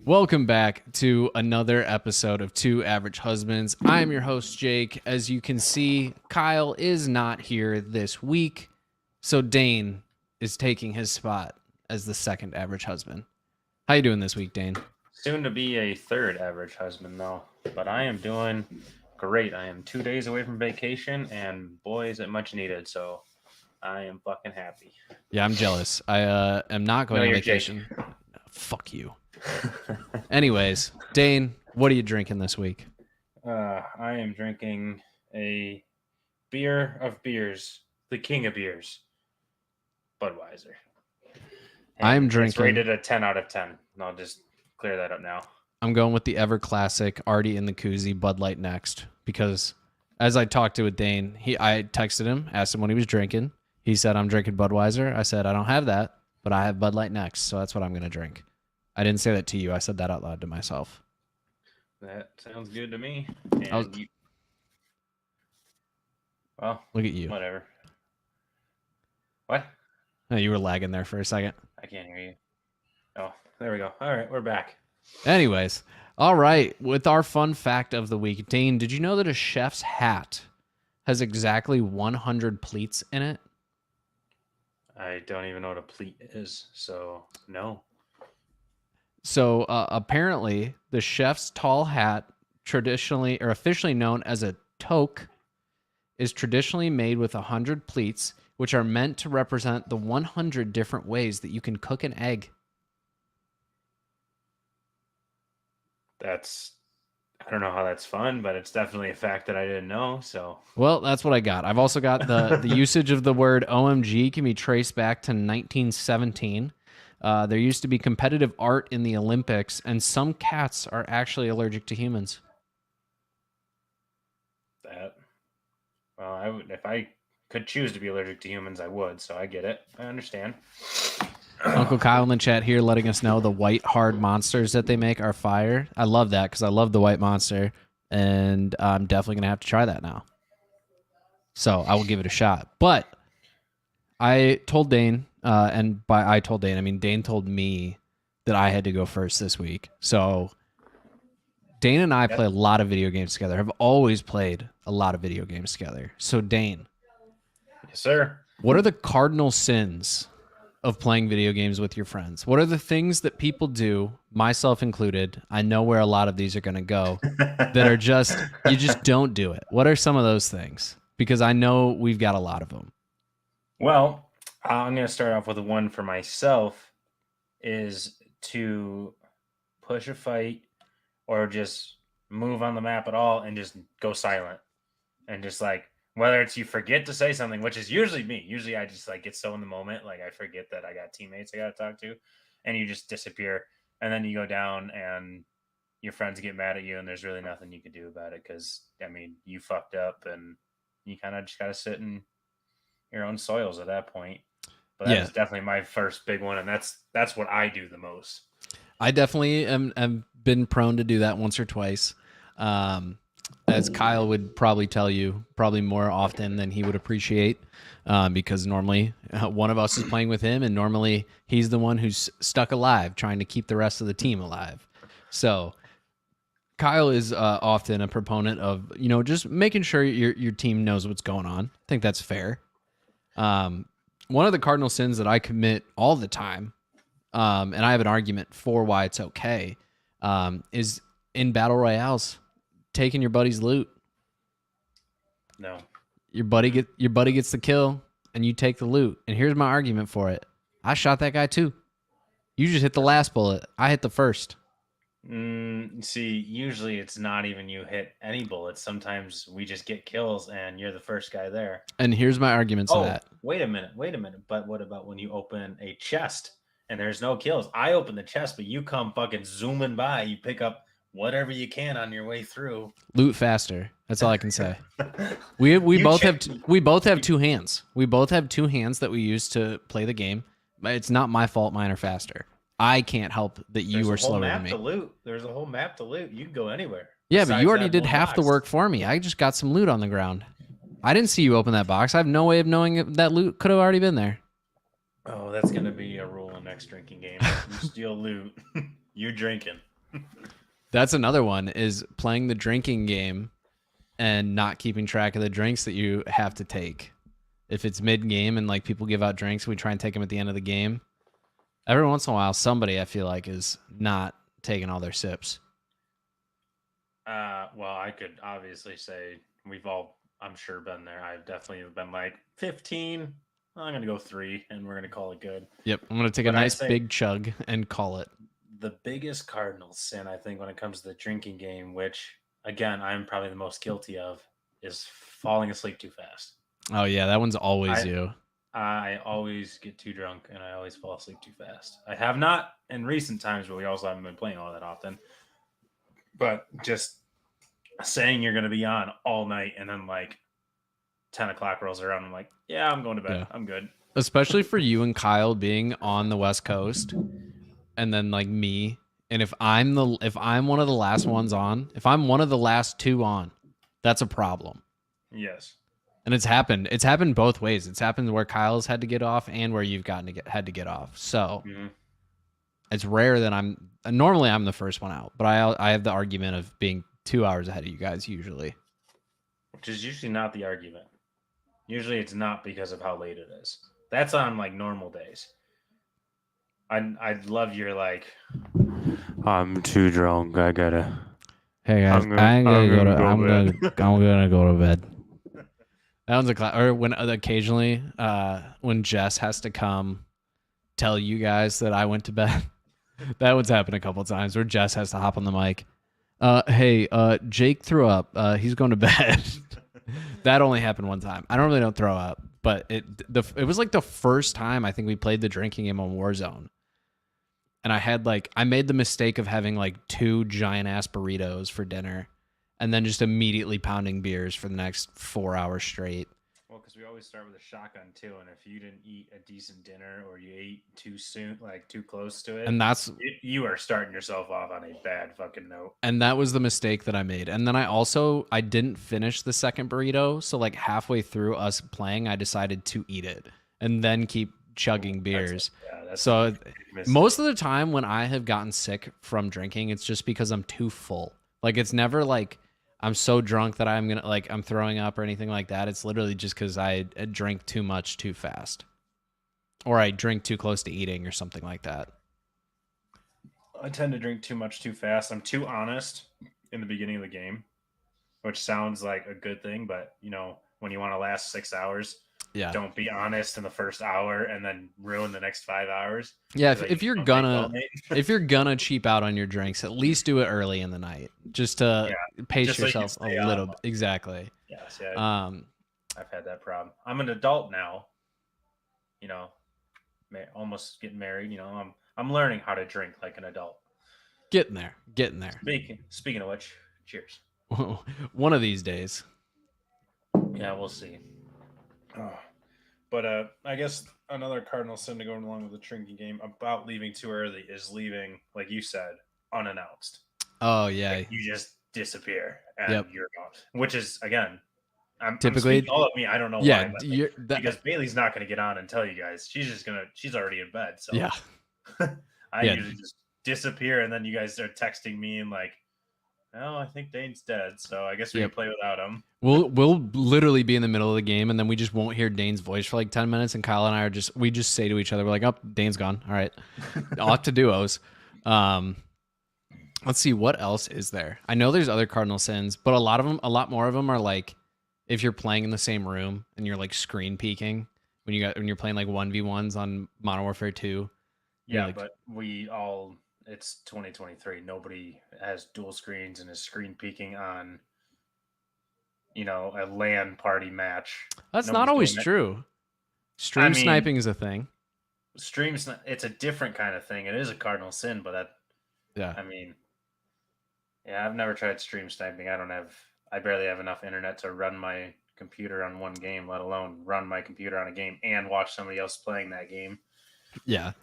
Welcome back to another episode of Two Average Husbands. I am your host, Jake. As you can see, Kyle is not here this week, so Dane is taking his spot as the second average husband. How you doing this week, Dane? Soon to be a third average husband, though. But I am doing great. I am 2 days away from vacation, and boy, is it much needed. So I am fucking happy. Yeah, I'm jealous. I am not going on vacation. Fuck you. Anyways, Dane, what are you drinking this week? I am drinking a beer of beers, the king of beers, Budweiser. I'm drinking. It's rated a 10 out of 10. And I'll just clear that up now. I'm going with the ever classic, already in the koozie, Bud Light Next, because as I talked to with Dane, I texted him, asked him what he was drinking. He said, I'm drinking Budweiser. I said, I don't have that, but I have Bud Light Next, so that's what I'm going to drink. I didn't say that to you. I said that out loud to myself. That sounds good to me. Well, look at you. Whatever. What? Oh, you were lagging there for a second. I can't hear you. Oh, there we go. All right, we're back. Anyways, all right. With our fun fact of the week, Dane, did you know that a chef's hat has exactly 100 pleats in it? I don't even know what a pleat is, so no. So apparently, the chef's tall hat, traditionally or officially known as a toque, is traditionally made with 100 pleats, which are meant to represent the 100 different ways that you can cook an egg. I don't know how that's fun, but it's definitely a fact that I didn't know. So, well, that's what I got. I've also got the usage of the word OMG can be traced back to 1917. There used to be competitive art in the Olympics, and some cats are actually allergic to humans. Well, if I could choose to be allergic to humans, I would. So I get it. I understand. Uncle Kyle in the chat here letting us know the white hard monsters that they make are fire. I love that because I love the white monster, and I'm definitely going to have to try that now. So I will give it a shot. But I told Dane, and by I told Dane, I mean Dane told me that I had to go first this week. So Dane and I play a lot of video games together. Have always played a lot of video games together. So Dane. Yes, sir. What are the cardinal sins of playing video games with your friends? What are the things that people do, myself included? I know where a lot of these are going to go that are just, you just don't do it. What are some of those things? Because I know we've got a lot of them. Well, I'm going to start off with one for myself is to push a fight or just move on the map at all and just go silent. And just like, whether it's you forget to say something, which is usually me. Usually I just like get so in the moment, like I forget that I got teammates I got to talk to, and you just disappear. And then you go down and your friends get mad at you and there's really nothing you can do about it. Cause I mean, you fucked up and you kind of just got to sit in your own soils at that point. But that's definitely my first big one. And that's what I do the most. I definitely am been prone to do that once or twice. As Kyle would probably tell you, probably more often than he would appreciate, because normally one of us is playing with him, and normally he's the one who's stuck alive, trying to keep the rest of the team alive. So Kyle is often a proponent of, just making sure your team knows what's going on. I think that's fair. One of the cardinal sins that I commit all the time, and I have an argument for why it's okay, is in battle royales. Taking your buddy's loot. No. Your buddy gets the kill and you take the loot. And here's my argument for it. I shot that guy too. You just hit the last bullet. I hit the first. See, usually it's not even you hit any bullets. Sometimes we just get kills and you're the first guy there. And here's my argument to that. Wait a minute. But what about when you open a chest and there's no kills? I open the chest, but you come fucking zooming by. You pick up whatever you can on your way through. Loot faster. That's all I can say. We both have two hands. We both have two hands that we use to play the game. It's not my fault mine are faster. I can't help that you are slower than me. There's a whole map to loot. You can go anywhere. Yeah, but you already did half the work for me. I just got some loot on the ground. I didn't see you open that box. I have no way of knowing if that loot could have already been there. Oh, that's going to be a rule in next drinking game. You steal loot, you're drinking. That's another one is playing the drinking game and not keeping track of the drinks that you have to take. If it's mid game and like people give out drinks, we try and take them at the end of the game. Every once in a while, somebody I feel like is not taking all their sips. Well, I could obviously say we've all, I'm sure, been there. I've definitely been like 15. I'm gonna go 3, and we're gonna call it good. Yep, I'm gonna take a But I'd nice say big chug and call it. the biggest cardinal sin, I think, when it comes to the drinking game, which again I'm probably the most guilty of, is falling asleep too fast. Oh yeah, that one's always I you. I always get too drunk and I always fall asleep too fast. I have not in recent times, but we also haven't been playing all that often. But just saying you're going to be on all night and then like 10 o'clock rolls around, I'm like, yeah, I'm going to bed. Yeah. I'm good. Especially for you and Kyle being on the West Coast, and then like me, and if I'm one of the last ones on, if I'm one of the last 2 on, that's a problem. Yes. And it's happened both ways. It's happened where Kyle's had to get off and where you've had to get off. So It's rare that normally I'm the first one out, but I have the argument of being 2 hours ahead of you guys usually. Which is usually not the argument. Usually it's not because of how late it is. That's on like normal days. I'd love your like, I'm too drunk. I gotta. Hey guys, I'm gonna go to bed. That one's a class. Or when occasionally, when Jess has to come tell you guys that I went to bed. That one's happened a couple of times where Jess has to hop on the mic. Hey, Jake threw up. He's going to bed. That only happened one time. I normally don't throw up, but it was like the first time I think we played the drinking game on Warzone. And I made the mistake of having like 2 giant ass burritos for dinner and then just immediately pounding beers for the next 4 hours straight. Well, because we always start with a shotgun too, and if you didn't eat a decent dinner or you ate too soon, like too close to it, and you are starting yourself off on a bad fucking note. And that was the mistake that I made. And then I didn't finish the second burrito, so like halfway through us playing, I decided to eat it and then keep chugging beers. So most of the time when I have gotten sick from drinking, it's just because I'm too full. Like it's never like I'm so drunk that I'm throwing up or anything like that. It's literally just because I drink too much too fast, or I drink too close to eating or something like that. I tend to drink too much too fast. I'm too honest in the beginning of the game, which sounds like a good thing, but when you want to last 6 hours, don't be honest in the first hour and then ruin the next 5 hours. Yeah, if you're gonna cheap out on your drinks, at least do it early in the night, just to pace yourself a little bit. Exactly. Yes. Yeah. I've had that problem. I'm an adult now. Almost getting married. I'm learning how to drink like an adult. Getting there. Speaking of which, cheers. One of these days. Yeah, we'll see. Oh. But I guess another cardinal sin to go along with the drinking game about leaving too early is leaving, like you said, unannounced. Oh yeah, like you just disappear and you're gone. Which is again, typically all of me. I don't know why, because Bailey's not going to get on and tell you guys. She's already in bed. So yeah, I usually just disappear, and then you guys start texting me and like, oh, I think Dane's dead, so I guess we can play without him. We'll literally be in the middle of the game, and then we just won't hear Dane's voice for like 10 minutes, and Kyle and I we just say to each other, we're like, oh, Dane's gone. All right. Off to duos. Let's see, what else is there? I know there's other cardinal sins, but a lot more of them are like if you're playing in the same room and you're like screen peeking when you're playing like 1v1s on Modern Warfare 2. Yeah, like, but it's 2023. Nobody has dual screens and is screen peeking on, a LAN party match. That's not always true. Sniping is a thing. It's a different kind of thing. It is a cardinal sin, but I've never tried stream sniping. I barely have enough internet to run my computer on one game, let alone run my computer on a game and watch somebody else playing that game. Yeah.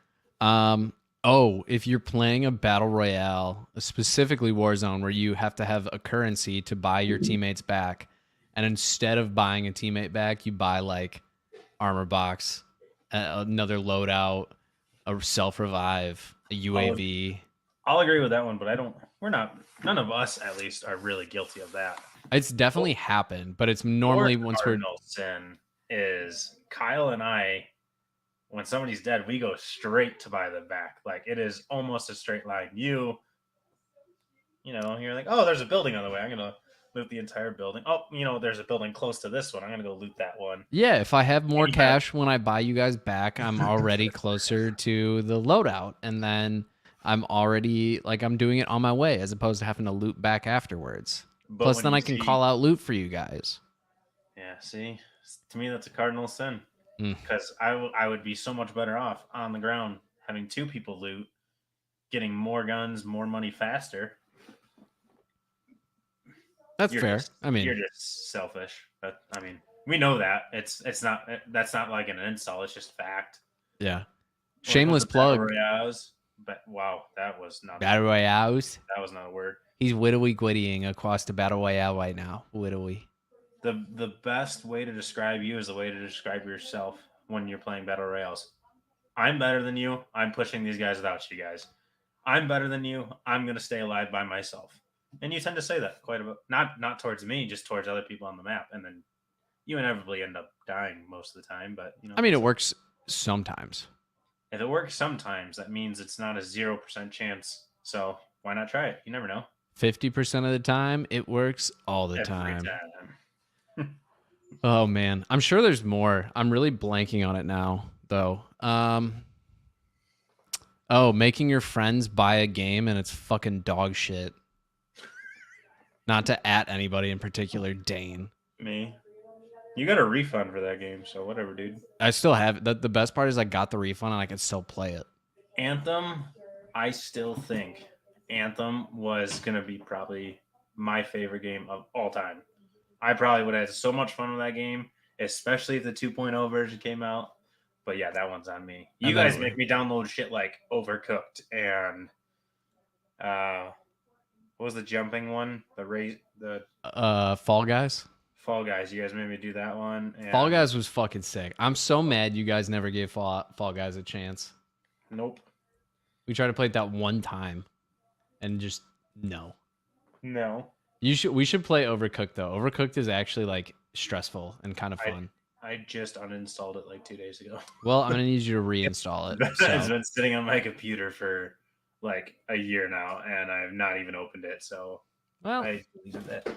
If you're playing a battle royale, specifically Warzone, where you have to have a currency to buy your teammates back, and instead of buying a teammate back, you buy like armor box, another loadout, a self revive, a UAV. I'll agree with that one, but none of us at least are really guilty of that. It's definitely happened, but it's normally Fourth once we're cardinal sin is Kyle and I, when somebody's dead, we go straight to buy them back. Like it is almost a straight line. You're like, oh, there's a building on the way. I'm gonna loot the entire building. Oh, there's a building close to this one. I'm gonna go loot that one. yeah, if I have more And you have cash when I buy you guys back, I'm already closer to the loadout, and then I'm already like I'm doing it on my way as opposed to having to loot back afterwards. But Plus, when then you I can see, call out loot for you guys. yeah, see, to me that's a cardinal sin Mm, because I would be so much better off on the ground having two people loot, getting more guns, more money faster. that's fair. I You're mean, just selfish. But I mean, we know that it's not that's not like an install. It's just fact. yeah. When it comes Shameless to battle plug. royales, but wow, that was not Battle Royales. that was not a word. He's widowy gwittying across the Battle Royale right now. Widowy. The best way to describe you is the way to describe yourself when you're playing battle royales. I'm better than you. I'm pushing these guys without you guys. I'm better than you. I'm gonna stay alive by myself. And you tend to say that quite a bit. Not towards me, just towards other people on the map. And then you inevitably end up dying most of the time. But I mean, it works sometimes. if it works sometimes, that means it's not a 0% chance. So why not try it? You never know. 50% of the time, it works all the Every time. time. Oh man, I'm sure there's more. I'm really blanking on it now, though. Making your friends buy a game and it's fucking dog shit. Not to at anybody in particular, Dane. Me. You got a refund for that game, so whatever, dude. I still have the best part is I got the refund and I can still play it. Anthem, I still think Anthem was gonna be probably my favorite game of all time. I probably would have had so much fun with that game, especially if the 2.0 version came out. But yeah, that one's on me. You And guys then make me download shit like Overcooked and what was the jumping one? The Fall Guys. Fall Guys. You guys made me do that one. And Fall Guys was fucking sick. I'm so mad you guys never gave Fall Guys a chance. Nope. We tried to play it that one time, and just no. No. We should play Overcooked though. Overcooked is actually like stressful and kind of fun. I just uninstalled it like 2 days ago. Well, I'm gonna need you to reinstall it. It's been sitting on my computer for like a year now, and I've not even opened it. So Well, I deleted it.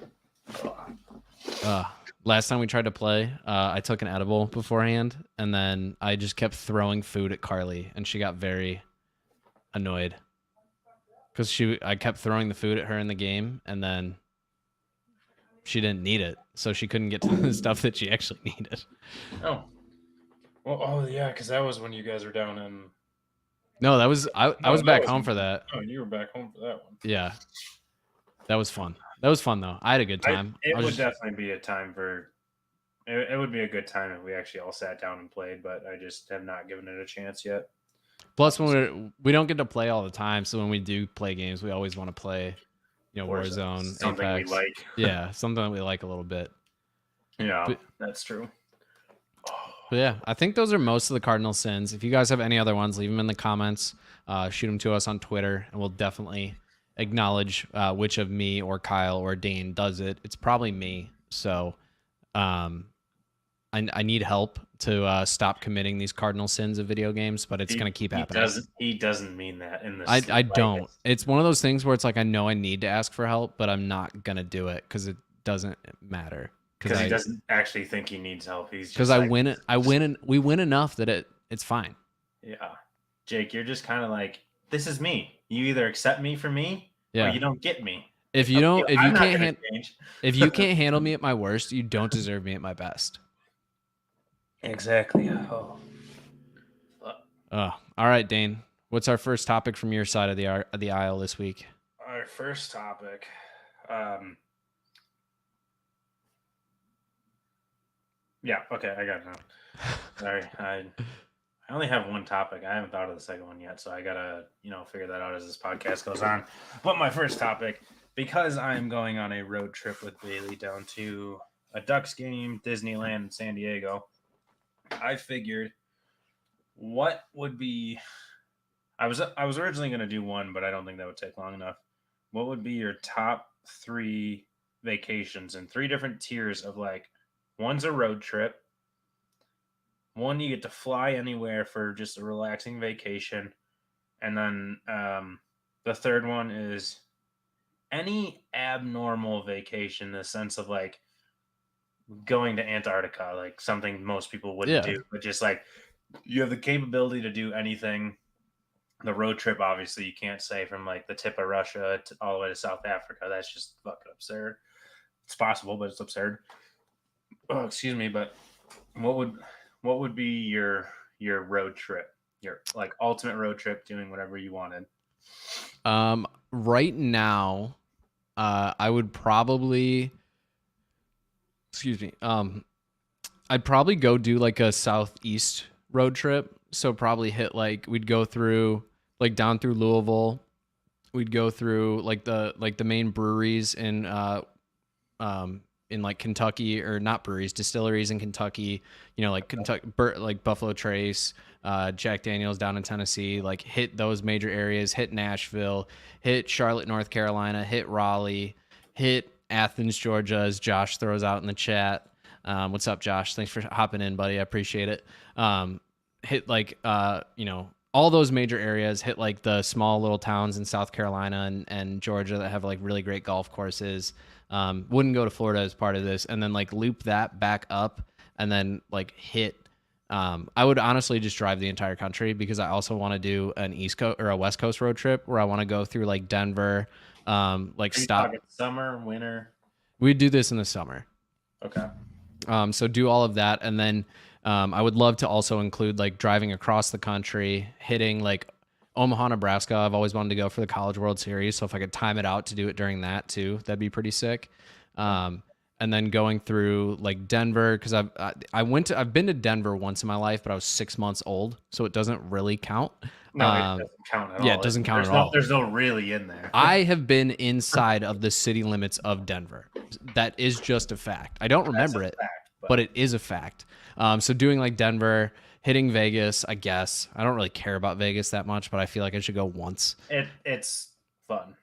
last time we tried to play, I took an edible beforehand, and then I just kept throwing food at Carly, and she got very annoyed because I kept throwing the food at her in the game, and then she didn't need it, so she couldn't get to the stuff that she actually needed. Oh, well, oh yeah, because that was when you guys were down in. No, that was I was that back was- home for that. Oh, you were back home for that one. Yeah, that was fun. That was fun though. I had a good time. It would definitely be a time for. It would be a good time if we actually all sat down and played, but I just have not given it a chance yet. Plus, when we don't get to play all the time, so when we do play games, we always want to play, Warzone, Something Apex. we like. Yeah, something that we like a little bit. Yeah, But- that's true. But yeah, I think those are most of the cardinal sins. If you guys have any other ones, leave them in the comments. Shoot them to us on Twitter, and we'll definitely acknowledge which of me or Kyle or Dane does it. It's probably me. So I need help to stop committing these cardinal sins of video games, but it's going to keep happening. He doesn't mean that in this. I don't. It's one of those things where it's like I know I need to ask for help, but I'm not going to do it because it doesn't matter. Because he doesn't actually think he needs help. He's because just we win enough that it's fine. Yeah, Jake, you're just kind of like, this is me. You either accept me for me, or you don't get me. If you don't, if I'm you not can't, gonna change. if you can't handle me at my worst, you don't deserve me at my best. Exactly. Oh. All right, Dane. What's our first topic from your side of the aisle this week? Our first topic. Yeah. Okay, I got it now. Sorry, I only have one topic. I haven't thought of the second one yet, so I gotta figure that out as this podcast goes on. But my first topic, because I'm going on a road trip with Bailey down to a Ducks game, Disneyland in San Diego, I figured what would be I was originally going to do one, but I don't think that would take long enough. What would be your top three vacations in three different tiers of like one's a road trip, one you get to fly anywhere for just a relaxing vacation, and then the third one is any abnormal vacation in the sense of like going to Antarctica, like something most people wouldn't Yeah. do, but just like you have the capability to do anything. The road trip, obviously, you can't say from like the tip of Russia to all the way to South Africa. That's just fucking absurd. It's possible, but it's absurd. Oh, excuse me, but what would what would be your road trip? Your like ultimate road trip, doing whatever you wanted. Right now, I would probably, excuse me, I'd probably go do like a southeast road trip. So probably hit like we'd go through like down through Louisville. We'd go through like the main breweries in like Kentucky, or not breweries, distilleries in Kentucky, like Kentucky, like Buffalo Trace, Jack Daniels down in Tennessee, like hit those major areas, hit Nashville, hit Charlotte, North Carolina, hit Raleigh, hit Athens, Georgia, as Josh throws out in the chat. What's up, Josh? Thanks for hopping in, buddy. I appreciate it. Hit like, all those major areas, hit like the small little towns in South Carolina and Georgia that have like really great golf courses. Wouldn't go to Florida as part of this, and then like loop that back up, and then like hit. I would honestly just drive the entire country, because I also want to do an East Coast or a West Coast road trip where I want to go through like Denver, like Are you stop. talking summer, winter? We'd do this in the summer. Okay. So do all of that, and then I would love to also include like driving across the country, hitting like Omaha, Nebraska. I've always wanted to go for the College World Series, so if I could time it out to do it during that too, that'd be pretty sick. And then going through like Denver, because I've been to Denver once in my life, but I was 6 months old, so it doesn't really count. No, it doesn't count at all. Yeah, it doesn't count There's at no, all. There's no really in there. I have been inside of the city limits of Denver. That is just a fact. I don't remember it, fact, but it is a fact. So doing like Denver, hitting Vegas, I guess. I don't really care about Vegas that much, but I feel like I should go once. It's fun.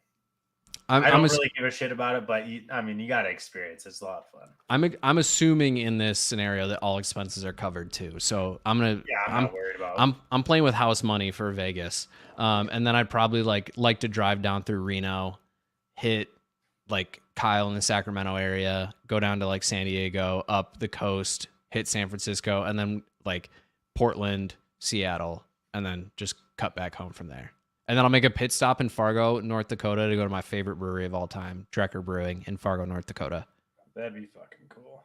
I'm I don't really give a shit about it, but you got to experience it. It's a lot of fun. I'm assuming in this scenario that all expenses are covered too. So I'm not worried about it. I'm playing with house money for Vegas. And then I'd probably like to drive down through Reno, hit like Kyle in the Sacramento area, go down to like San Diego, up the coast, hit San Francisco, and then like Portland, Seattle, and then just cut back home from there. And then I'll make a pit stop in Fargo, North Dakota, to go to my favorite brewery of all time, Drecker Brewing in Fargo, North Dakota. That'd be fucking cool.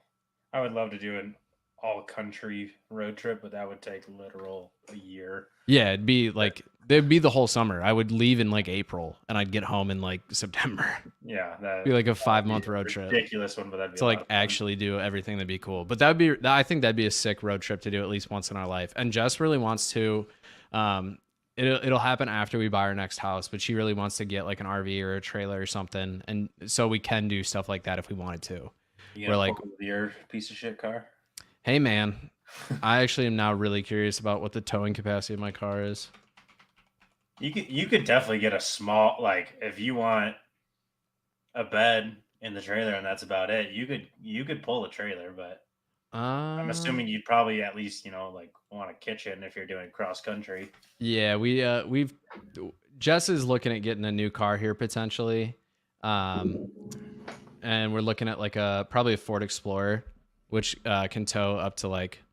I would love to do an all-country road trip, but that would take literal a year. Yeah, it'd be the whole summer. I would leave in like April, and I'd get home in like September. Yeah, that'd be like a 5-month road trip. Ridiculous one, but that'd be to like actually do everything. That'd be cool. But I think that'd be a sick road trip to do at least once in our life. And Jess really wants to. It'll happen after we buy our next house, but she really wants to get like an RV or a trailer or something, and so we can do stuff like that if we wanted to. We're like your piece of shit car. Hey man, I actually am now really curious about what the towing capacity of my car is. You could definitely get a small, like if you want a bed in the trailer and that's about it. You could pull the trailer, but I'm assuming you'd probably at least like want a kitchen if you're doing cross country. Yeah, we've Jess is looking at getting a new car here potentially, and we're looking at like probably a Ford Explorer, which can tow up to like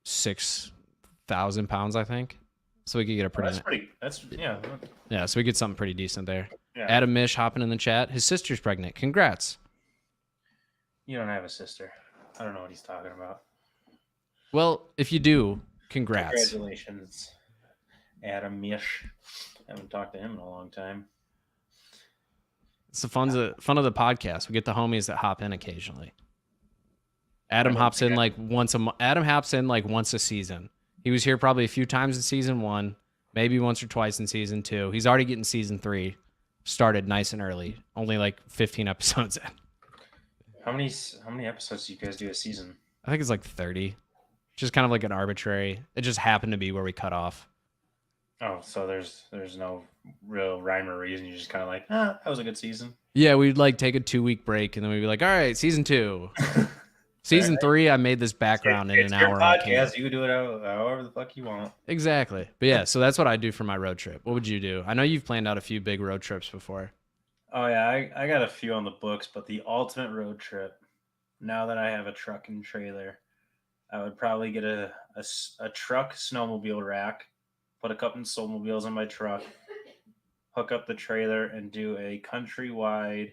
6,000 pounds, I think. So we could get a pretty. Yeah. So we get something pretty decent there. Yeah. Adam Mish hopping in the chat. His sister's pregnant. Congrats. You don't have a sister. I don't know what he's talking about. Well, if you do, congrats. Congratulations, Adam Mish. Haven't talked to him in a long time. It's the fun of the podcast. We get the homies that hop in occasionally. Adam hops in like once a season. He was here probably a few times in season 1, maybe once or twice in season 2. He's already getting season 3 started nice and early. Only like 15 episodes in. How many episodes do you guys do a season? I think it's like 30. Just kind of like an arbitrary. It just happened to be where we cut off. Oh, so there's no real rhyme or reason. You're just kind of like, ah, that was a good season. Yeah, we'd like take a 2 week break and then we'd be like, all right, season 2. Fair. Season 3, I made this background in It's an your hour on camera. podcast. You can do it however the fuck you want. Exactly. But yeah, so that's what I do for my road trip. What would you do? I know you've planned out a few big road trips before. Oh yeah, I got a few on the books, but the ultimate road trip. Now that I have a truck and trailer, I would probably get a truck snowmobile rack, put a couple of snowmobiles on my truck, hook up the trailer, and do a countrywide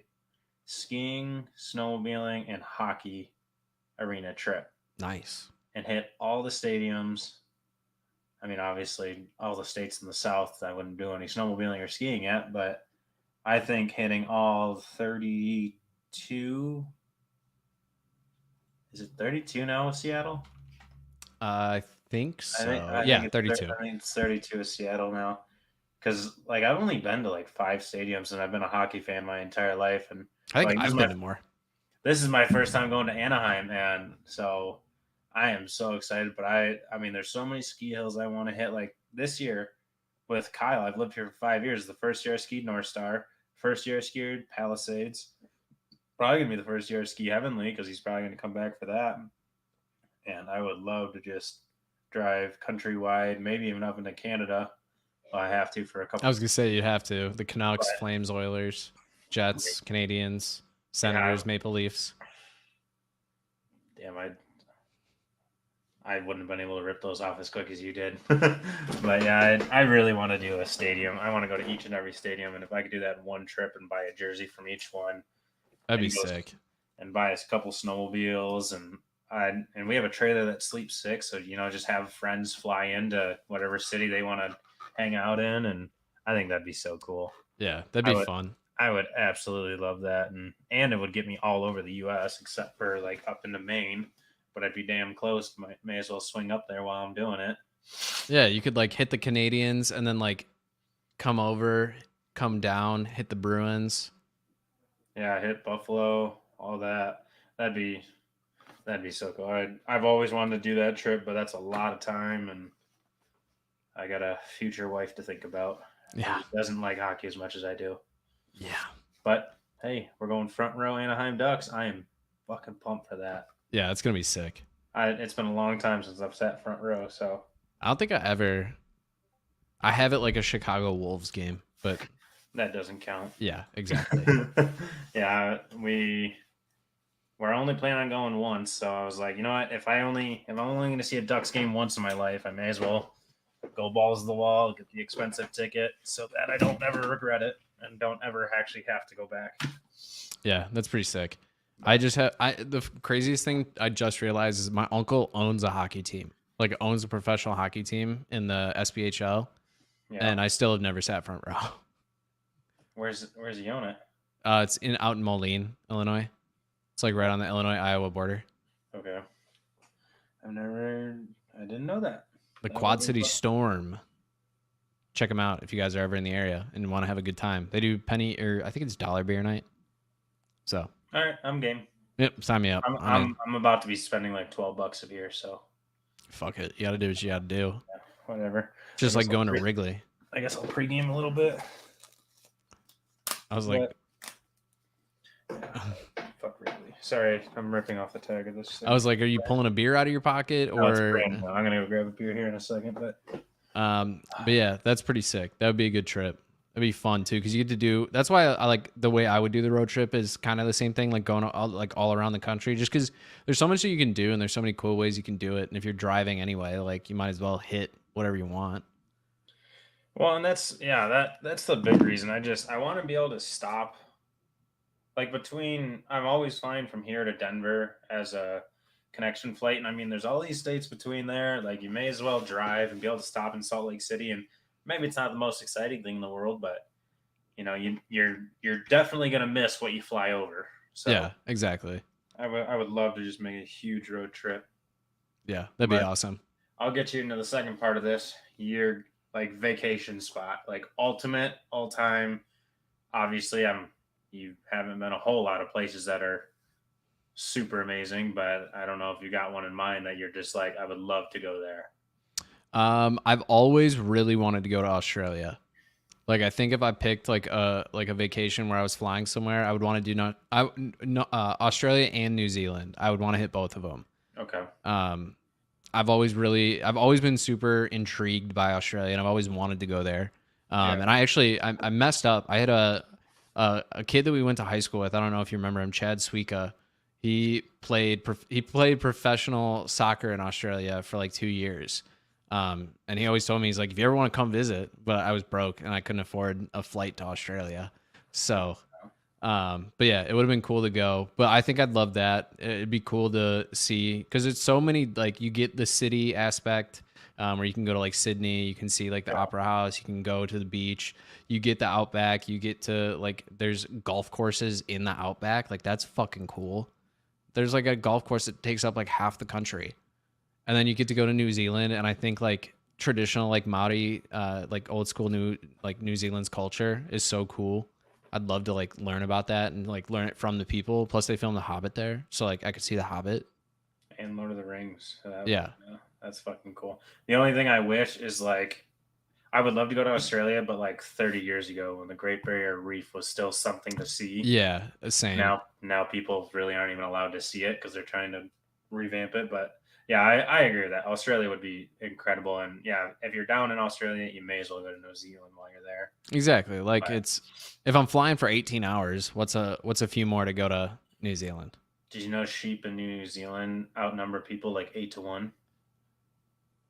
skiing, snowmobiling, and hockey arena trip, Nice. and hit all the stadiums. I mean, obviously, all the states in the South, I wouldn't do any snowmobiling or skiing at, but I think hitting all 32, is it 32 now with Seattle? I think I think so. I Yeah, think it's 32. I think it's 32 with Seattle now. Because like I've only been to like 5 stadiums, and I've been a hockey fan my entire life. And I think like I've been to more. this is my first time going to Anaheim, and so I am so excited. But I mean, there's so many ski hills I want to hit. Like this year with Kyle, I've lived here for 5 years. The first year I skied North Star, first year I skied Palisades. Probably gonna be the first year I ski Heavenly because he's probably gonna come back for that. And I would love to just drive countrywide, maybe even up into Canada. Well, I have to for a I couple. was going to say you'd have to. The But Canucks, Flames, Oilers, Jets, Canadians, yeah, Senators, Maple Leafs. damn, I wouldn't have been able to rip those off as quick as you did. But yeah, I really want to do a stadium. I want to go to each and every stadium, and if I could do that in one trip and buy a jersey from each one, That'd be and go sick. and buy us a couple snowmobiles, and we have a trailer that sleeps six, so just have friends fly into whatever city they want to hang out in, and I think that'd be so cool. Yeah, that'd I be would fun. I would absolutely love that, and it would get me all over the U.S. except for like up into Maine, but I'd be damn close. May as well swing up there while I'm doing it. Yeah, you could like hit the Canadians and then like come over, come down, hit the Bruins. Yeah, hit Buffalo, all that. That'd be that'd be so cool. I've always wanted to do that trip, but that's a lot of time, and I got a future wife to think about Yeah. who doesn't like hockey as much as I do. Yeah. But hey, we're going front row Anaheim Ducks. I am fucking pumped for that. Yeah, it's going to be sick. It's been a long time since I've sat front row, so I don't think I have it like a Chicago Wolves game, but that doesn't count. yeah, exactly. Yeah, we're only planning on going once, so I was like, you know what? If I'm only going to see a Ducks game once in my life, I may as well go balls to the wall, get the expensive ticket, so that I don't ever regret it and don't ever actually have to go back. Yeah, that's pretty sick. The craziest thing I just realized is my uncle owns a hockey team, like owns a professional hockey team in the SPHL, Yeah, and I still have never sat front row. where's he own it? It's out in Moline, Illinois. It's like right on the Illinois-Iowa border. Okay, I didn't know that. The That Quad would be City fun. Storm. Check them out if you guys are ever in the area and want to have a good time. They do penny or I think it's dollar beer night. So, All right, I'm game. yep, sign me up. I'm I'm in. I'm about to be spending like $12 a beer, so Fuck it. You got to do what you got to do. whatever. Just I like guess I'll going to Wrigley. I guess I'll pregame a little bit. I was like, Fuck Wrigley. Sorry, I'm ripping off the tag of this. are you pulling a beer out of your pocket No, it's or? brand new. I'm gonna go grab a beer here in a second, but But yeah, that's pretty sick. That would be a good trip. It'd be fun too because you get to do. That's why I like the way I would do the road trip is kind of the same thing, like going all around the country. Just because there's so much that you can do and there's so many cool ways you can do it. And if you're driving anyway, like you might as well hit whatever you want. well, and that's the big reason. I want to be able to stop. Like I'm always flying from here to Denver as a connection flight, and I mean, there's all these states between there. Like you may as well drive and be able to stop in Salt Lake City, and maybe it's not the most exciting thing in the world, but you're definitely gonna miss what you fly over. So Yeah, exactly. I would love to just make a huge road trip. Yeah, that'd be But awesome. I'll get you into the second part of this. Your like vacation spot, like ultimate all time. Obviously, you haven't been a whole lot of places that are super amazing, but I don't know if you got one in mind that you're just like, I would love to go there. I've always really wanted to go to Australia. Like I think if I picked like a vacation where I was flying somewhere, I would want to do not I no, Australia and New Zealand. I would want to hit both of them. Okay. Um, I've always been super intrigued by Australia, and I've always wanted to go there. Yeah. And I messed up. I had a kid that we went to high school with. I don't know if you remember him, Chad Suika. He played professional soccer in Australia for like 2 years. And he always told me, he's like, if you ever want to come visit, but I was broke and I couldn't afford a flight to Australia. So but yeah, it would have been cool to go. But I think I'd love that. It'd be cool to see because it's so many. Like you get the city aspect, where you can go to like Sydney, you can see like the Yeah. opera house, you can go to the beach, you get the outback, you get to like there's golf courses in the outback. Like that's fucking cool. There's like a golf course that takes up like half the country, and then you get to go to New Zealand. And I think like traditional like Maori, like old school New Zealand's culture is so cool. I'd love to like learn about that and like learn it from the people. Plus, they filmed The Hobbit there, so like I could see The Hobbit. And Lord of the Rings. So Yeah, that's fucking cool. The only thing I wish is like I would love to go to Australia, but like 30 years ago when the Great Barrier Reef was still something to see. yeah, same. Now people really aren't even allowed to see it because they're trying to revamp it. But yeah, I agree with that. Australia would be incredible, and yeah, if you're down in Australia, you may as well go to New Zealand while you're there. Exactly. Like But it's if I'm flying for 18 hours, what's a few more to go to New Zealand? did you know sheep in New Zealand outnumber people like 8 to 1?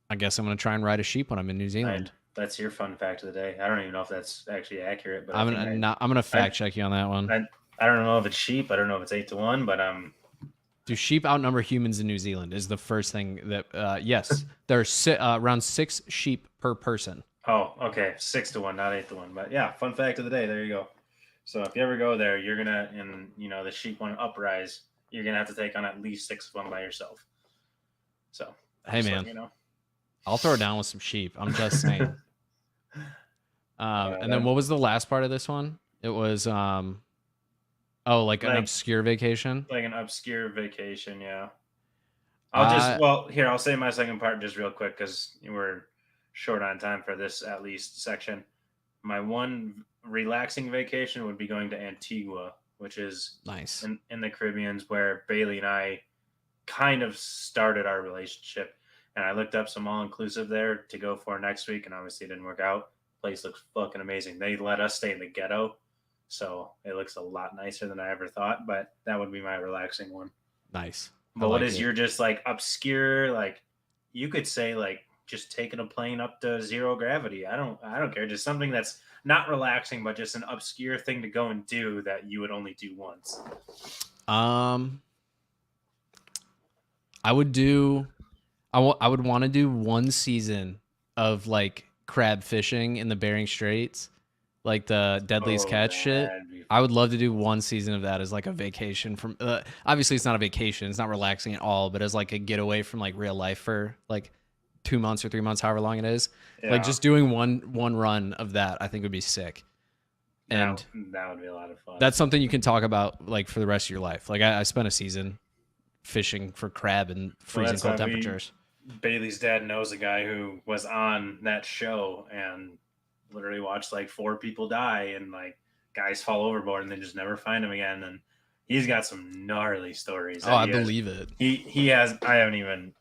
I guess I'm gonna try and ride a sheep when I'm in New And Zealand. that's your fun fact of the day. I don't even know if that's actually accurate, but I I'm think gonna not, I'm gonna I fact check you on that one. I, I don't know if it's sheep. I don't know if it's 8 to 1, but Do sheep outnumber humans in New Zealand? Is the first thing that yes, there are around 6 sheep per person. oh, okay, 6 to 1, not 8 to 1. But yeah, fun fact of the day. There you go. So if you ever go there, you're gonna, and the sheep want to uprise, you're gonna have to take on at least 6 of them by yourself. So Hey just man, letting you know. I'll throw down with some sheep. I'm just saying. And then That, what was the last part of this one? It was oh, like an like obscure vacation. like an obscure vacation. Yeah. Uh Well, here, I'll say my second part just real quick because we're short on time for this at least section. My one relaxing vacation would be going to Antigua, which is nice. in the Caribbeans, where Bailey and I kind of started our relationship. And I looked up some all inclusive there to go for next week, and obviously it didn't work out. Place looks fucking amazing. They let us stay in the ghetto, so it looks a lot nicer than I ever thought. But that would be my relaxing one. Nice. I But what like is it. your just like obscure, like you could say like just taking a plane up to zero gravity? I don't care. Just something that's not relaxing, but just an obscure thing to go and do that you would only do once. Um I would do I would want to do one season of like crab fishing in the Bering Straits, like the Deadliest Oh, Catch shit. that'd be I would love to do one season of that as like a vacation from. Obviously, it's not a vacation; it's not relaxing at all. But as like a getaway from like real life for like 2 months or 3 months, however long it is. Like yeah. just doing one run of that, I think would be sick. That And that would be a lot of fun. that's something you can talk about like for the rest of your life. Like I spent a season fishing for crab in Well, freezing that's why cold temperatures. Bailey's dad knows a guy who was on that show and literally watched like 4 people die and like guys fall overboard and they just never find him again. And he's got some gnarly stories Oh, that I he has. believe it. He has. I haven't even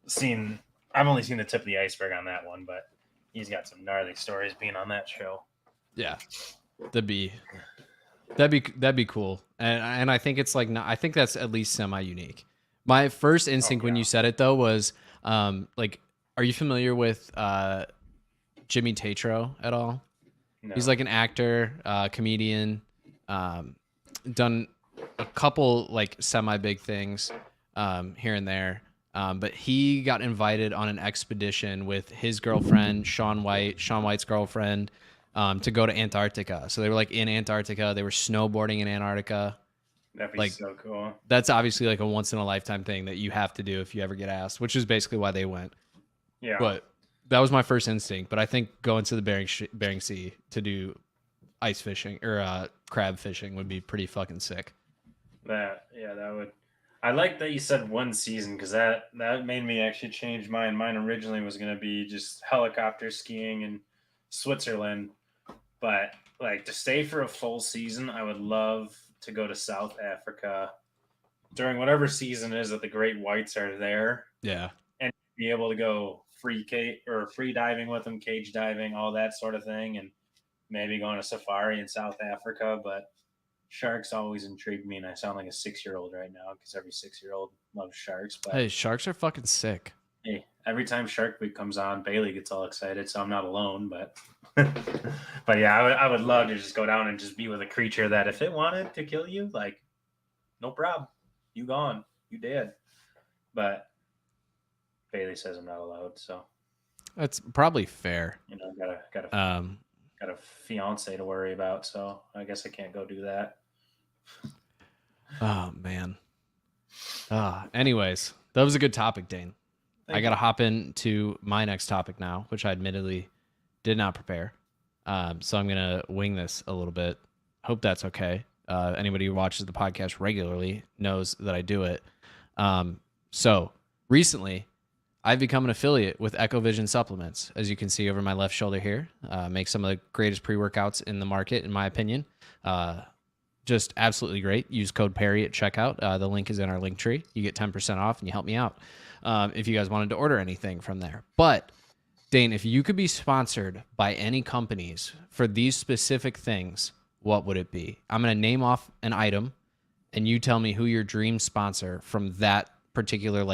seen. I've only seen the tip of the iceberg on that one, but he's got some gnarly stories being on that show. Yeah, that'd be that'd be cool. And I think it's like I think that's at least semi unique. My first Oh instinct when yeah. you said it though was like, are you familiar with Jimmy Tatro at all? No. He's like an actor, comedian, done a couple like semi big things here and there. But he got invited on an expedition with his girlfriend, Sean White's girlfriend, to go to Antarctica. So they were like in Antarctica. They were snowboarding in Antarctica. That'd be Like so cool. that's obviously like a once in a lifetime thing that you have to do if you ever get asked, which is basically why they went. Yeah. But that was my first instinct. But I think going to the Bering Sea to do ice fishing or crab fishing would be pretty fucking sick. That would. I like that you said one season because that made me actually change mine. Mine originally was going to be just helicopter skiing in Switzerland, but like to stay for a full season, I would love to go to South Africa during whatever season is that the great whites are there Yeah. and be able to go free diving with them, cage diving, all that sort of thing, and maybe go on a safari in South Africa. But sharks always intrigued me, and I sound like a 6-year-old right now because every 6-year-old loves sharks. But Hey, sharks are fucking sick. hey, every time Shark Week comes on, Bailey gets all excited, so I'm not alone. But but yeah, I would love to just go down and just be with a creature that if it wanted to kill you, like no problem, you gone, you dead. But Bailey says I'm not allowed, so That's probably fair. you know, Um, got a fiance to worry about, so I guess I can't go do that. oh man. Anyways, that was a good topic, Dane. I got to hop into my next topic now, which I admittedly did not prepare. So I'm going to wing this a little bit. Hope that's okay. Anybody who watches the podcast regularly knows that I do it. So recently, I've become an affiliate with EchoVision supplements. As you can see over my left shoulder here, make some of the greatest pre-workouts in the market, in my opinion. Just absolutely great. Use code Perry at checkout. The link is in our link tree. You get 10% off and you help me out if you guys wanted to order anything from there. But Dane, if you could be sponsored by any companies for these specific things, what would it be? I'm going to name off an item and you tell me who your dream sponsor from that particular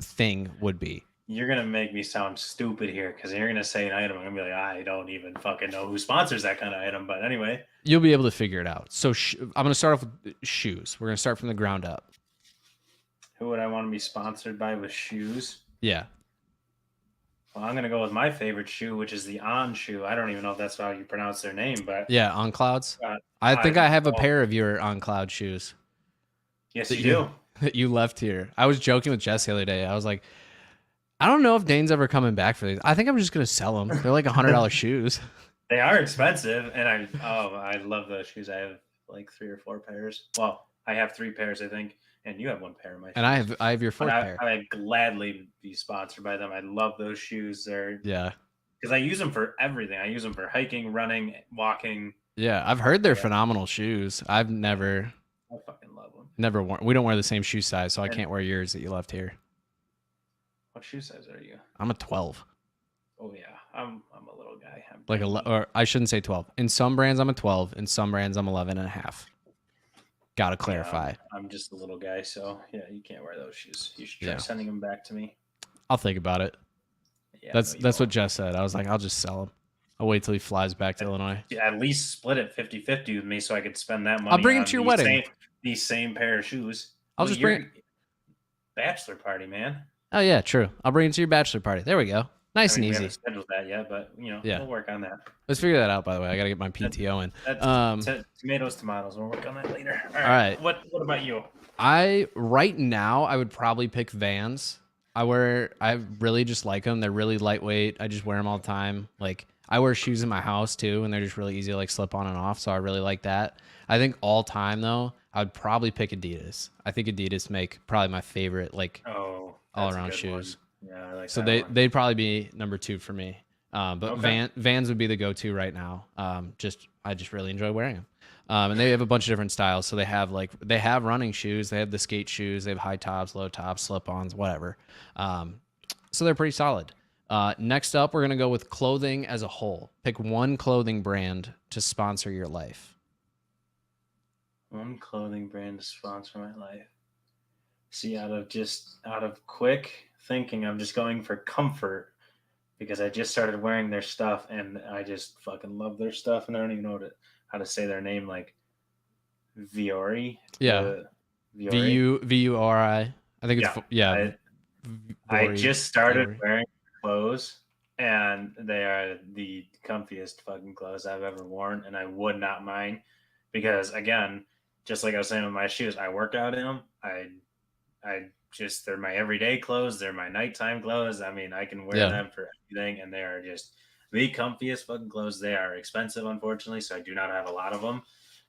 thing would be. You're gonna make me sound stupid here because you're gonna say an item. I'm gonna be like, I don't even fucking know who sponsors that kind of item. But anyway, You'll be able to figure it out. So I'm going to start off with shoes. We're going to start from the ground up. who would I want to be sponsored by with shoes? Yeah. Well, I'm gonna go with my favorite shoe, which is the On shoe. I don't even know if that's how you pronounce their name, but Yeah, on clouds. uh, I think I have a well, pair of your on cloud shoes yes, that you do. that you left here. I was joking with Jess the other day. I was like, I don't know if Dane's ever coming back for these. I think I'm just gonna sell them. They're like $100 shoes. They are expensive, and I love those shoes. I have like 3 or 4 pairs. Well, I have 3 pairs, I think, and you have 1 pair of my shoes. And I have your But 4th pair. I'd gladly be sponsored by them. I love those shoes. They're Yeah. because I use them for everything. I use them for hiking, running, walking. Yeah. I've heard they're Yeah. phenomenal shoes. I've never I fucking love them. worn. We don't wear the same shoe size, so I And can't wear yours that you left here. what shoe size are you? I'm a 12. Oh yeah, I'm a little guy. I'm Like or I shouldn't say 12. In some brands I'm a 12, in some brands I'm 11 and a half. Got to clarify. Yeah, I'm just a little guy, so yeah, you can't wear those shoes. You should try Yeah. sending them back to me. I'll think about it. Yeah, That's no, you what won't. Jess said. I was like, I'll just sell him. I'll wait till he flies back to Illinois. Yeah, at least split it 50-50 with me so I could spend that money. I'll bring him on to your wedding. These same pair of shoes. I'll just bring your bachelor party, man. Oh yeah, true. I'll bring it to your bachelor party. There we go. Nice I mean, and we easy. haven't scheduled that yet, but Yeah. we'll work on that. Let's figure that out. By the way, I gotta get my PTO in. Tomatoes. We'll work on that later. All right. What about you? Right now I would probably pick Vans. I really just like them. They're really lightweight. I just wear them all the time. Like I wear shoes in my house too, and they're just really easy to like slip on and off. So I really like that. I think all time though, I would probably pick Adidas. I think Adidas make probably my favorite all around shoes. One. Yeah, I like so that they'd probably be number 2 for me. But okay. Vans would be the go-to right now. I just really enjoy wearing them. And they have a bunch of different styles. So they have running shoes, they have the skate shoes, they have high tops, low tops, slip-ons, whatever. So they're pretty solid. Next up, we're gonna go with clothing as a whole. Pick one clothing brand to sponsor your life. One clothing brand to sponsor my life. See, out of quick thinking, I'm just going for comfort because I just started wearing their stuff and I just fucking love their stuff and I don't even know how to say their name, like Viori. Yeah. Viori. VURI. I think it's I just started Viori. wearing clothes and they are the comfiest fucking clothes I've ever worn and I would not mind because again, just like I was saying with my shoes, I work out in them. They're my everyday clothes. They're my nighttime clothes. I mean, I can wear them for everything, and they are just the comfiest fucking clothes. They are expensive, unfortunately, so I do not have a lot of them.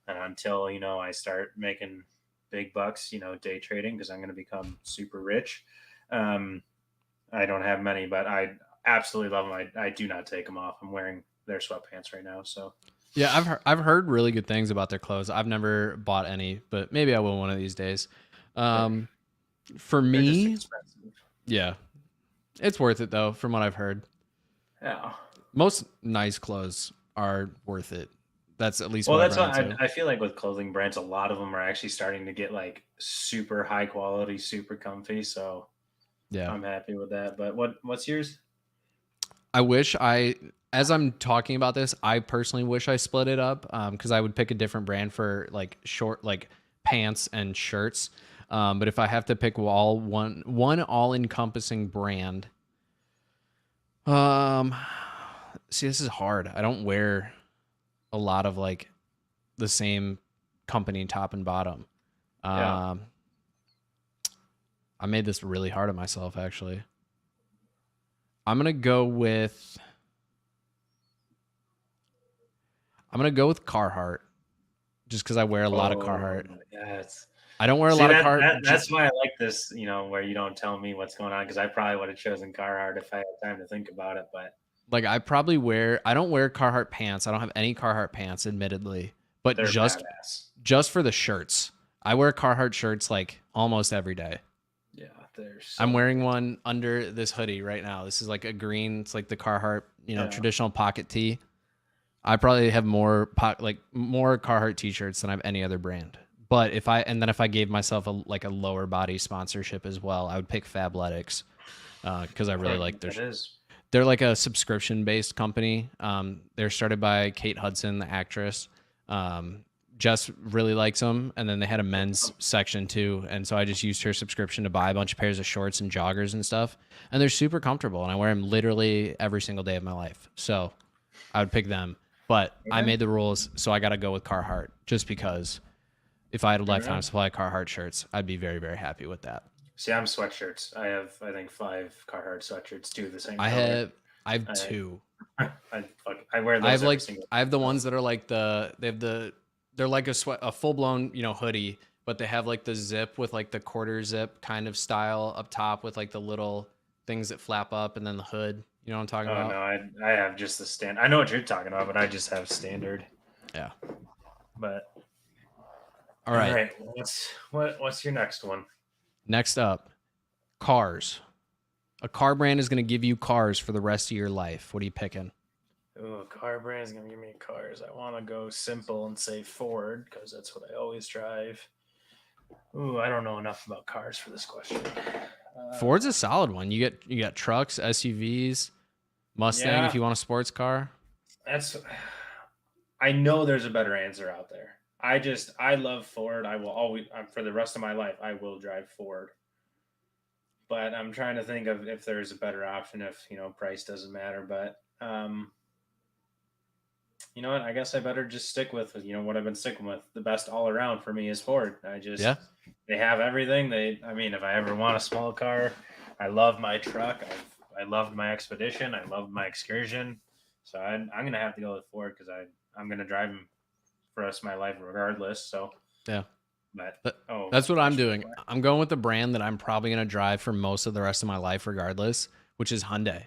And until I start making big bucks, day trading because I'm going to become super rich. Um, I don't have many, but I absolutely love them. I do not take them off. I'm wearing their sweatpants right now. So Yeah, I've heard really good things about their clothes. I've never bought any, but maybe I will one of these days. they're Um, for they're just me, expensive. yeah, it's worth it though, from what I've heard. Yeah. Most nice clothes are worth it. That's at least Well, what I've that's run what into. I feel like with clothing brands, a lot of them are actually starting to get like super high quality, super comfy. So Yeah. I'm happy with that. But what's yours? I wish as I'm talking about this, I personally wish I split it up because I would pick a different brand for like short, like pants and shirts. But if I have to pick one all encompassing brand, um, see, this is hard. I don't wear a lot of like the same company top and bottom. Yeah. Um, I made this really hard on myself, actually. I'm gonna go with Carhartt, just because I wear a lot of Oh, Carhartt. yes. I don't wear a See lot of that, Carhartt. that that's why I like this, where you don't tell me what's going on because I probably would have chosen Carhartt if I had time to think about it. But Like I don't wear Carhartt pants. I don't have any Carhartt pants, admittedly, but they're badass. just for the shirts, I wear Carhartt shirts like almost every day. Yeah, they're I'm so wearing good. one under this hoodie right now. This is like a green. It's like the Carhartt, Yeah. traditional pocket tee. I probably have more Carhartt t-shirts than I have any other brand. But if I gave myself a lower body sponsorship as well, I would pick Fabletics because I really like their. It is. They're like a subscription based company. They're started by Kate Hudson, the actress. Jess really likes them, and then they had a men's section too. And so I just used her subscription to buy a bunch of pairs of shorts and joggers and stuff. And they're super comfortable, and I wear them literally every single day of my life. So I would pick them. But I Okay. made the rules, so I got to go with Carhartt just because if I had a All lifetime right. supply of Carhartt shirts, I'd be very, very happy with that. See, I'm sweatshirts. I have, I think, 5 Carhartt sweatshirts, two of the same I color. have I have I two. I wear those every single I have the day. So, ones that are like they're like a full blown hoodie, but they have like the zip with like the quarter zip kind of style up top with like the little things that flap up and then the hood. You know what I'm talking oh no, about? I have just the stand. I know what you're talking about, but I just have standard. Yeah. But All all right. right, what's your next one? Next up, cars. A car brand is going to give you cars for the rest of your life. What are you picking? Ooh, car brand's gonna give me cars. I want to go simple and say Ford because that's what I always drive. Ooh, I don't know enough about cars for this question. Ford's a solid one. You got trucks, SUVs, Mustang if Yeah, you want a sports car. that's. I know there's a better answer out there. I love Ford. I will always for the rest of my life I will drive Ford. But I'm trying to think of if there's a better option if price doesn't matter. But you know what? I guess I better just stick with what I've been sticking with. The best all around for me is Ford. Yeah. They have everything. I mean, if I ever want a small car, I love my truck. I loved my Expedition. I loved my Excursion. So I'm gonna have to go with Ford because I'm gonna drive them for the rest of my life regardless. So, Yeah. but That, oh, that's what I'm question. doing. I'm going with the brand that I'm probably going to drive for most of the rest of my life regardless, which is Hyundai.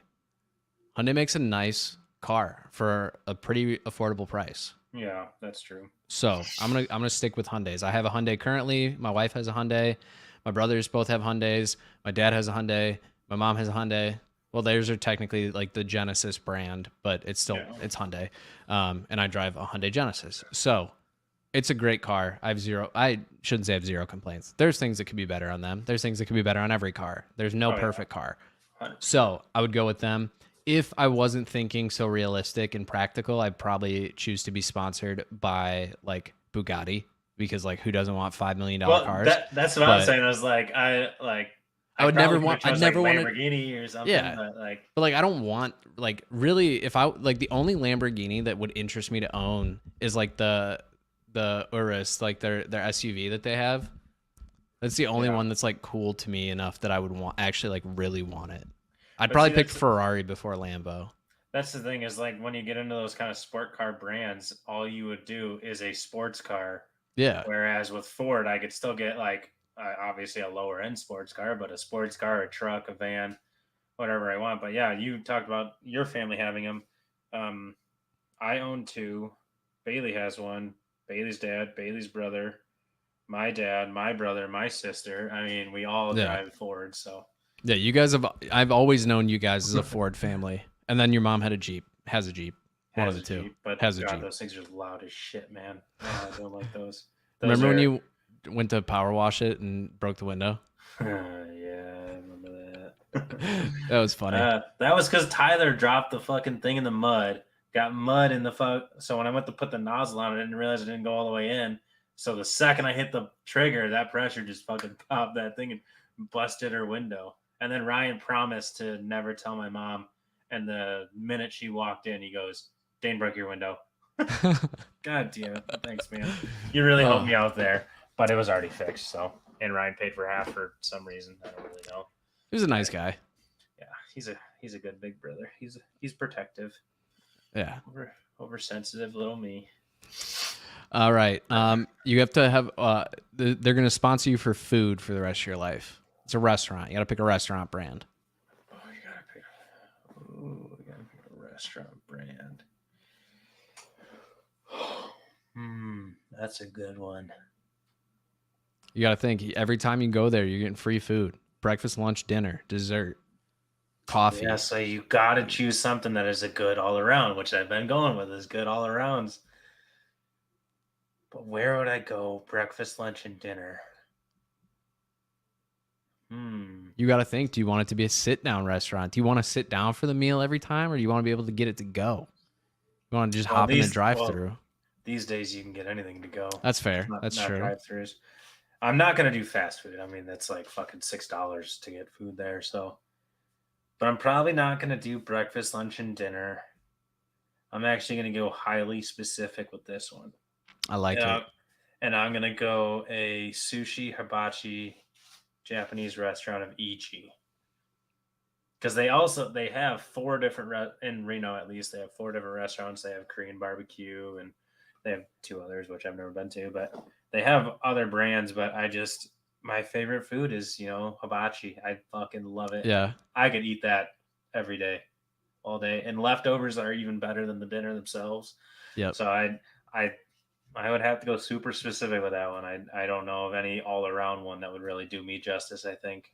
Hyundai makes a nice car for a pretty affordable price. Yeah, that's true. So I'm gonna stick with Hyundais. I have a Hyundai currently. My wife has a Hyundai. My brothers both have Hyundais. My dad has a Hyundai. My mom has a Hyundai. Well, theirs are technically like the Genesis brand, but Yeah. it's Hyundai. And I drive a Hyundai Genesis. So it's a great car. I shouldn't say I have zero complaints. There's things that could be better on them. There's things that could be better on every car. There's no Oh yeah. perfect car. 100%. So I would go with them. If I wasn't thinking so realistic and practical, I'd probably choose to be sponsored by like Bugatti because like who doesn't want $5 million Well, cars? that's what I was But saying. I was like I I would never probably could have want. I'd chose like never want to. Lamborghini or something, Yeah, but like but like I don't want like really. If I like the only Lamborghini that would interest me to own is like the Urus, like their SUV that they have. That's the only yeah. one that's like cool to me enough that I would want actually like really want it. I'd But see, probably pick Ferrari before Lambo. that's the thing is like when you get into those kind of sport car brands, all you would do is a sports car Yeah. Whereas with Ford, I could still get like obviously a lower end sports car, but a sports car, a truck, a van, whatever I want. But yeah, you talked about your family having them. Um, I own two. Bailey has one. Bailey's dad, Bailey's brother, my dad, my brother, my sister. I mean, we all Yeah. drive Ford. So Yeah. You guys I've always known you guys as a Ford family. And then your mom had a Jeep, has a Jeep. One of has the a two. Jeep, but Has a God, Jeep. those things are loud as shit, man. Oh, I don't like those. Those Remember when are, you went to power wash it and broke the window? yeah, I remember that. That was funny. That was because Tyler dropped the fucking thing in the mud. Got mud in the fuck. So when I went to put the nozzle on, I didn't realize it didn't go all the way in. So the second I hit the trigger, that pressure just fucking popped that thing and busted her window. And then Ryan promised to never tell my mom. And the minute she walked in, he goes, "Dane broke your window." God damn it. Thanks, man. You really helped Oh, me out there. But it was already fixed. So, and Ryan paid for half for some reason. I don't really know. he was a nice guy. Yeah, he's a good big brother. He's protective. Yeah. Oversensitive little me. All right. You have to have. They're going to sponsor you for food for the rest of your life. It's a restaurant. You got to pick a restaurant brand. Oh, you gotta pick a restaurant brand. That's a good one. You got to think. Every time you go there, you're getting free food: breakfast, lunch, dinner, dessert, coffee. Yeah, so you gotta choose something that is a good all around, which I've been going with is good all arounds. But where would I go? Breakfast, lunch, and dinner. You got to think. Do you want it to be a sit-down restaurant? Do you want to sit down for the meal every time, or do you want to be able to get it to go? You want to just hop in the drive-through? These days you can get anything to go. That's fair. That's not true. drive-throughs. I'm not gonna do fast food. I mean, that's like fucking $6 to get food there. So, but I'm probably not gonna do breakfast, lunch, and dinner. I'm actually gonna go highly specific with this one. I like it. And I'm gonna go a sushi hibachi Japanese restaurant of Ichi. Because they have four different in Reno, at least they have four different restaurants. They have Korean barbecue and they have two others which I've never been to, but they have other brands. But my favorite food is hibachi. I fucking love it. Yeah, I could eat that every day, all day, and leftovers are even better than the dinner themselves. yep. So I would have to go super specific with that one. I don't know of any all around one that would really do me justice, I think.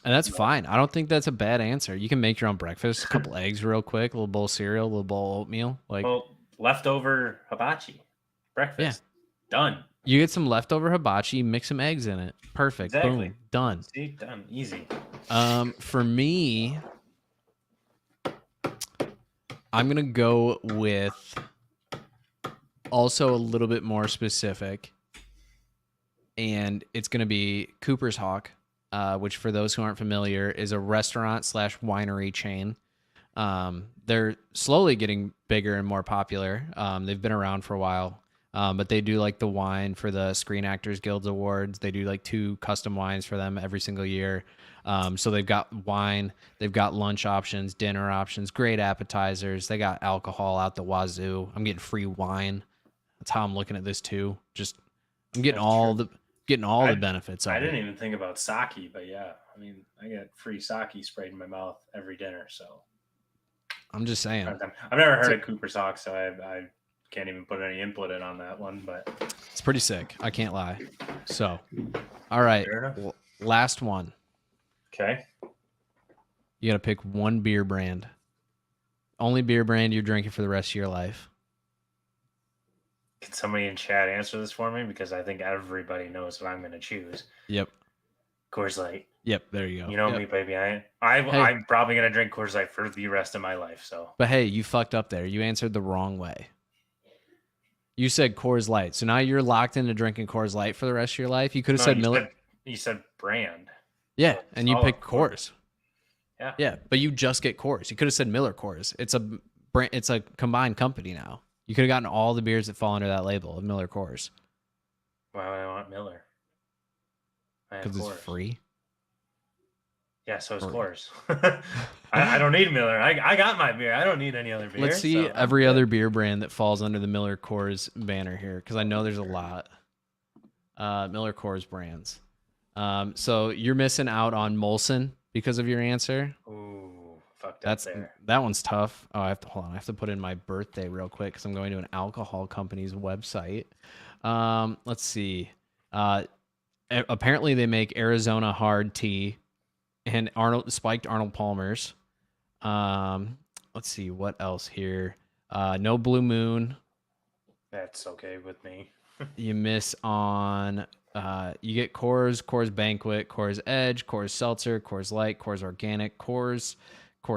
And that's fine. I don't think that's a bad answer. You can make your own breakfast, a couple eggs real quick, a little bowl of cereal, a little bowl of oatmeal. Leftover hibachi breakfast. Yeah. Done. You get some leftover hibachi, mix some eggs in it. Perfect. Exactly. Boom. Done. See, done. Easy. For me, I'm going to go with also a little bit more specific. And it's going to be Cooper's Hawk. Which for those who aren't familiar is a restaurant / winery chain. They're slowly getting bigger and more popular. They've been around for a while, but they do like the wine for the Screen Actors Guild Awards. They do like 2 custom wines for them every single year. So they've got wine, they've got lunch options, dinner options, great appetizers. They got alcohol out the wazoo. I'm getting free wine. That's how I'm looking at this too. I'm getting the benefits of it. I didn't even think about sake, but yeah, I mean, I get free sake sprayed in my mouth every dinner. So I'm just saying. I've never heard of Cooper's Hawk, so I can't even put any input in on that one. But it's pretty sick. I can't lie. So, all right, last one. Okay. You got to pick one beer brand. Only beer brand you're drinking for the rest of your life. Can somebody in chat answer this for me? Because I think everybody knows what I'm going to choose. Yep. Coors Light. Yep. There you go. You know me, baby. I'm probably going to drink Coors Light for the rest of my life. So. But hey, you fucked up there. You answered the wrong way. You said Coors Light. So now you're locked into drinking Coors Light for the rest of your life. You could have said Miller. You said brand. Yeah. And you picked Coors. Yeah. Yeah. But you just get Coors. You could have said Miller Coors. It's a combined company now. You could have gotten all the beers that fall under that label of Miller Coors. Why would I want Miller? Because it's free. Yeah, so is Coors. I don't need Miller. I got my beer. I don't need any other beer. Let's see So every other beer brand that falls under the Miller Coors banner here, because I know there's a lot. Miller Coors brands. So you're missing out on Molson because of your answer. Ooh, fucked up there. That one's tough. Oh, I have to hold on. I have to put in my birthday real quick because I'm going to an alcohol company's website. Let's see. Apparently they make Arizona hard tea and spiked Arnold Palmer's. Let's see what else here. No Blue Moon. That's okay with me. You miss on. You get Coors Banquet, Coors Edge, Coors Seltzer, Coors Light, Coors Organic, Coors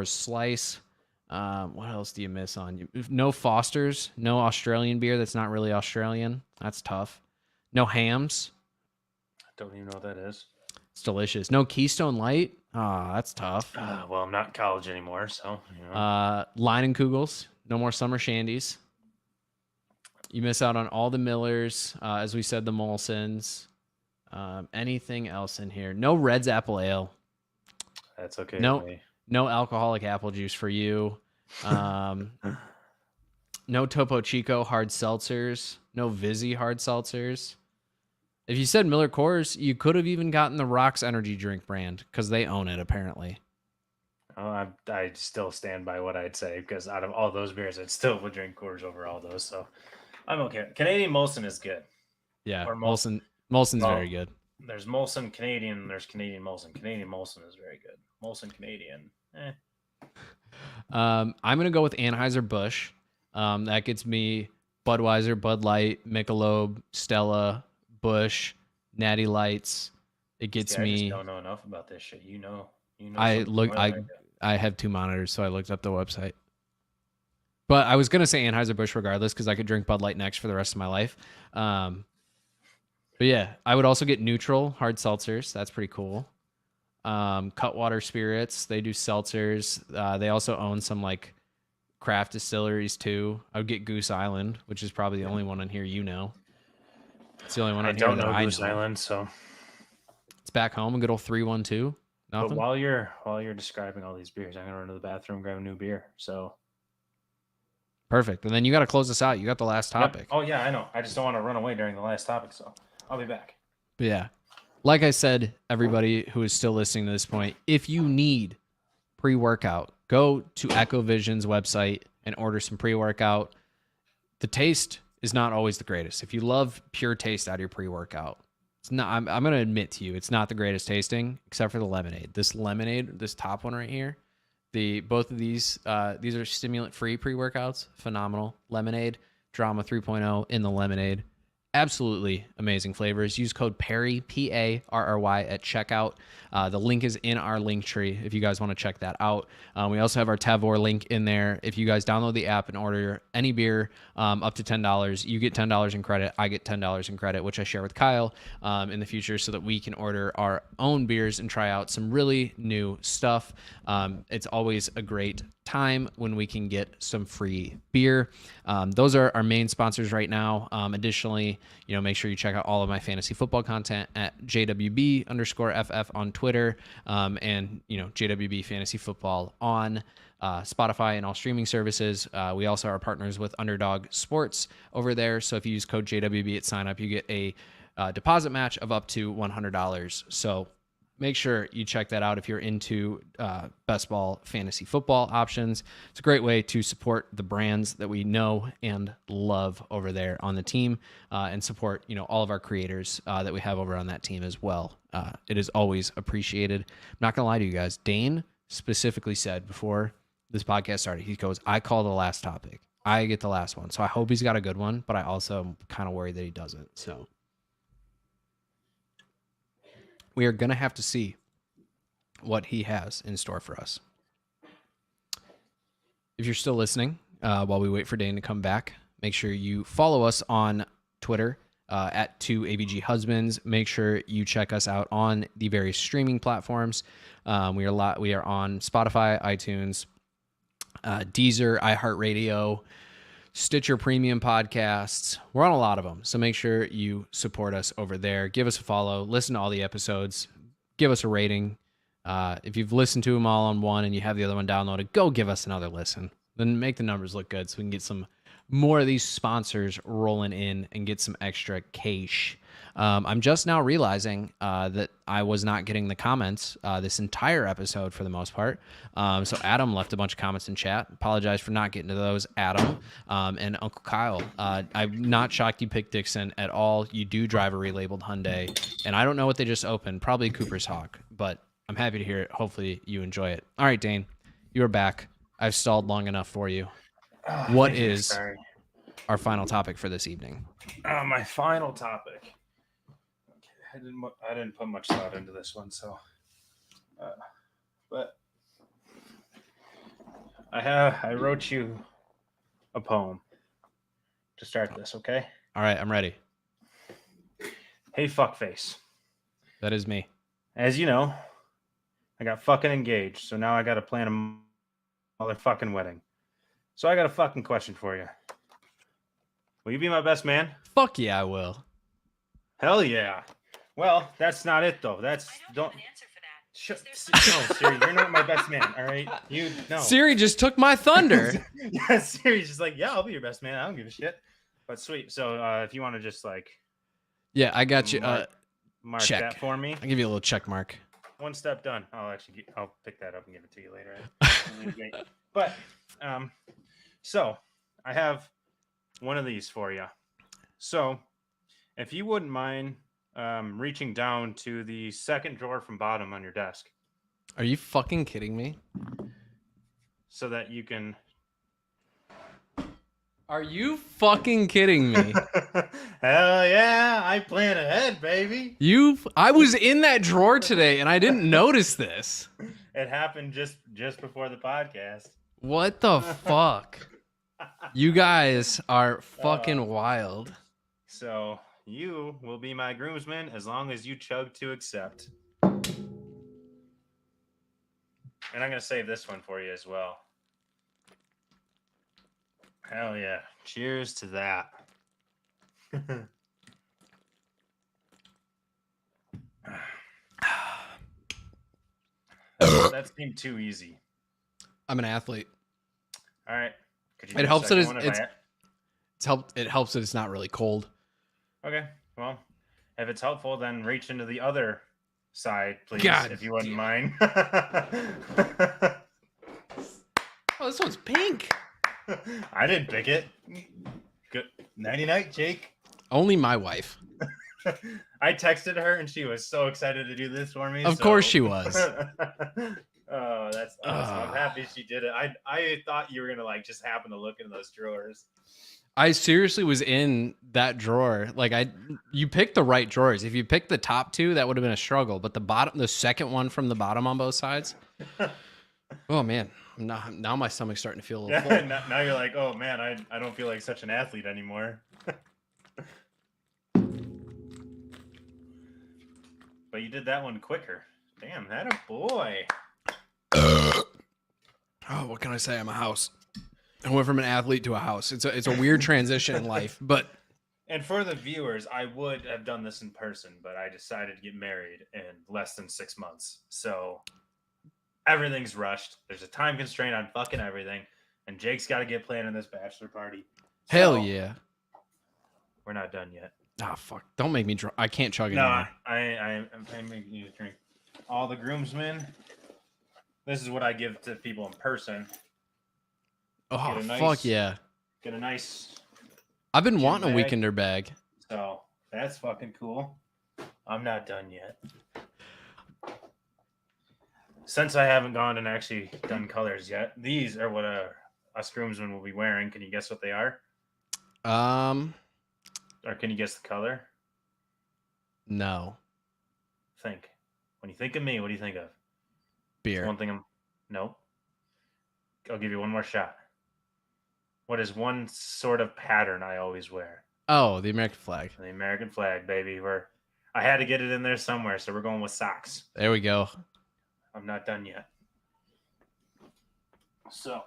Slice. What else do you miss on? No Foster's, no Australian beer that's not really Australian. That's tough. No Hams. I don't even know what that is. It's delicious. No Keystone Light. That's tough. Well, I'm not in college anymore, so you know. Leinenkugels. No more summer shandies. You miss out on all the Millers, as we said, the Molsons. Anything else in here? No Red's Apple Ale. That's okay. No alcoholic apple juice for you. No Topo Chico hard seltzers. No Vizzy hard seltzers. If you said Miller Coors, you could have even gotten the Rocks energy drink brand because they own it apparently. Oh, I still stand by what I'd say because out of all those beers, I still would drink Coors over all those. So I'm okay. Canadian Molson is good. Yeah, Molson's very good. There's Molson Canadian. There's Canadian Molson. Canadian Molson is very good. Molson Canadian. I'm gonna go with Anheuser-Busch. That gets me Budweiser, Bud Light, Michelob, Stella, Busch, Natty Lights. It gets me. I just don't know enough about this shit. You know. I have two monitors, so I looked up the website. But I was gonna say Anheuser-Busch regardless because I could drink Bud Light next for the rest of my life. But yeah, I would also get Neutral hard seltzers. That's pretty cool. Cutwater Spirits, they do seltzers. They also own some like craft distilleries too. I would get Goose Island, which is probably the only one on here you know. It's the only one on here that I know. Goose Island, so it's back home. A good old 312. Nothing. But while you're describing all these beers, I'm gonna run to the bathroom, grab a new beer. So perfect. And then you got to close us out. You got the last topic. Yep. Oh yeah, I know. I just don't want to run away during the last topic, so I'll be back. But yeah, like I said, everybody who is still listening to this point, if you need pre-workout, go to Echo Vision's website and order some pre-workout. The taste is not always the greatest. If you love pure taste out of your pre-workout, it's not. I'm going to admit to you, it's not the greatest tasting, except for the lemonade. This top one right here, both of these are stimulant-free pre-workouts. Phenomenal. Lemonade, Drama 3.0 in the lemonade. Absolutely amazing flavors. Use code Perry, P-A-R-R-Y, at checkout. The link is in our link tree if you guys want to check that out. We also have our Tavor link in there. If you guys download the app and order any beer up to $10, you get $10 in credit. I get $10 in credit, which I share with Kyle in the future so that we can order our own beers and try out some really new stuff. It's always a great time when we can get some free beer. Those are our main sponsors right now. Additionally, make sure you check out all of my fantasy football content at JWB_FF on Twitter, and JWB Fantasy Football on Spotify and all streaming services. We also are partners with Underdog Sports over there. So if you use code JWB at sign up, you get a deposit match of up to $100. So make sure you check that out if you're into best ball fantasy football options. It's a great way to support the brands that we know and love over there on the team, and support all of our creators that we have over on that team as well. It is always appreciated. I'm not gonna lie to you guys. Dane specifically said before this podcast started, he goes, "I call the last topic. I get the last one." So I hope he's got a good one, but I also am kind of worried that he doesn't. So we are going to have to see what he has in store for us. If you're still listening, while we wait for Dane to come back, make sure you follow us on Twitter at 2AVGHusbands. Make sure you check us out on the various streaming platforms. We are on Spotify, iTunes, Deezer, iHeartRadio, Stitcher Premium Podcasts. We're on a lot of them, so make sure you support us over there. Give us a follow, listen to all the episodes, give us a rating, If you've listened to them all on one and you have the other one downloaded, go give us another listen. Then make the numbers look good so we can get some more of these sponsors rolling in and get some extra cash. I'm just now realizing that I was not getting the comments this entire episode for the most part. So Adam left a bunch of comments in chat. Apologize for not getting to those, Adam. And Uncle Kyle, I'm not shocked you picked Dixon at all. You do drive a relabeled Hyundai, and I don't know what they just opened. Probably Cooper's Hawk, but I'm happy to hear it. Hopefully you enjoy it. All right, Dane, you are back. I've stalled long enough for you. Oh, What thank you, is sorry. our final topic for this evening? My final topic. Okay, I didn't put much thought into this one, so. But I wrote you a poem to start this. Okay. All right, I'm ready. Hey, fuckface. That is me. As you know, I got fucking engaged, so now I got to plan a motherfucking wedding. So I got a fucking question for you. Will you be my best man? Fuck yeah, I will. Hell yeah. Well, that's not it though. That's don't. No, Siri, you're not my best man. All right, no. Siri just took my thunder. Yeah, Siri's just like, yeah, I'll be your best man. I don't give a shit. But sweet. So if you want to just like, yeah, I got you. Mark check that for me. I'll give you a little check mark. One step done. I'll pick that up and give it to you later. But so I have one of these for you. So if you wouldn't mind reaching down to the second drawer from bottom on your desk. Are you fucking kidding me? So that you can. Are you fucking kidding me? Hell yeah, I plan ahead, baby. I was in that drawer today and I didn't notice this. It happened just before the podcast. What the fuck? You guys are fucking wild. So you will be my groomsman as long as you chug to accept. And I'm going to save this one for you as well. Hell yeah. Cheers to that. That seemed too easy. I'm an athlete. All right. Could you It helps that it helps that it's not really cold. Okay. Well, if it's helpful, then reach into the other side, please, if you wouldn't mind. Oh, this one's pink. I didn't pick it. Good. Nighty night, Jake. Only my wife. I texted her and she was so excited to do this for me. Of course she was. Oh, that's awesome. I'm happy she did it. I thought you were gonna like just happen to look in those drawers. I seriously was in that drawer. Like you picked the right drawers. If you picked the top two, that would have been a struggle. But the second one from the bottom on both sides. Oh man, now my stomach's starting to feel a little full. Now you're like, oh man, I don't feel like such an athlete anymore. But you did that one quicker. Damn, that a boy. Oh, what can I say? I'm a house. I went from an athlete to a house. It's a weird transition in life, but. And for the viewers, I would have done this in person, but I decided to get married in less than 6 months. So everything's rushed. There's a time constraint on fucking everything, and Jake's got to get planning this bachelor party. Hell yeah. We're not done yet. Ah, fuck. Don't make me drunk. I can't chug anymore. No, I'm making you drink. All the groomsmen. This is what I give to people in person. Oh, fuck yeah. Get a nice... I've been wanting a weekender bag. So, that's fucking cool. I'm not done yet. Since I haven't gone and actually done colors yet, these are what us groomsmen will be wearing. Can you guess what they are? Or can you guess the color? No. Think. When you think of me, what do you think of? Beer. One thing No. I'll give you one more shot. What is one sort of pattern I always wear? Oh, the American flag. The American flag, baby. I had to get it in there somewhere, so we're going with socks. There we go. I'm not done yet. So,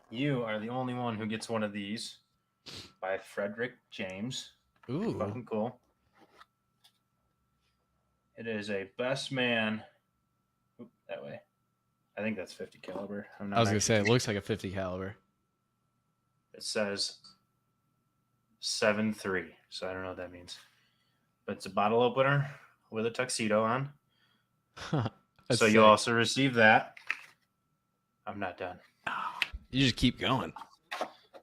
you are the only one who gets one of these by Frederick James. Ooh. Fucking cool. It is a best man. that way. I think that's 50 caliber. I'm not I was gonna say actually it looks like a 50 caliber. It says 7.3, so I don't know what that means. But it's a bottle opener with a tuxedo on. That's So you'll sick. also receive that. I'm not done. You just keep going.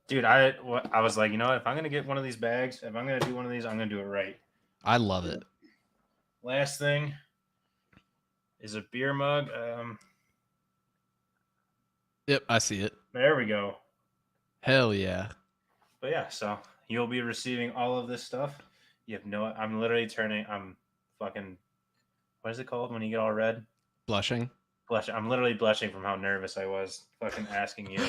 Dude, I was like, you know what? If I'm going to get one of these bags, if I'm going to do one of these, I'm going to do it right. I love it. Last thing is a beer mug. Yep, I see it. There we go. Hell yeah. But yeah, so you'll be receiving all of this stuff. You have no. I'm literally turning. I'm fucking. What is it called when you get all red? Blushing. Blushing. I'm literally blushing from how nervous I was fucking asking you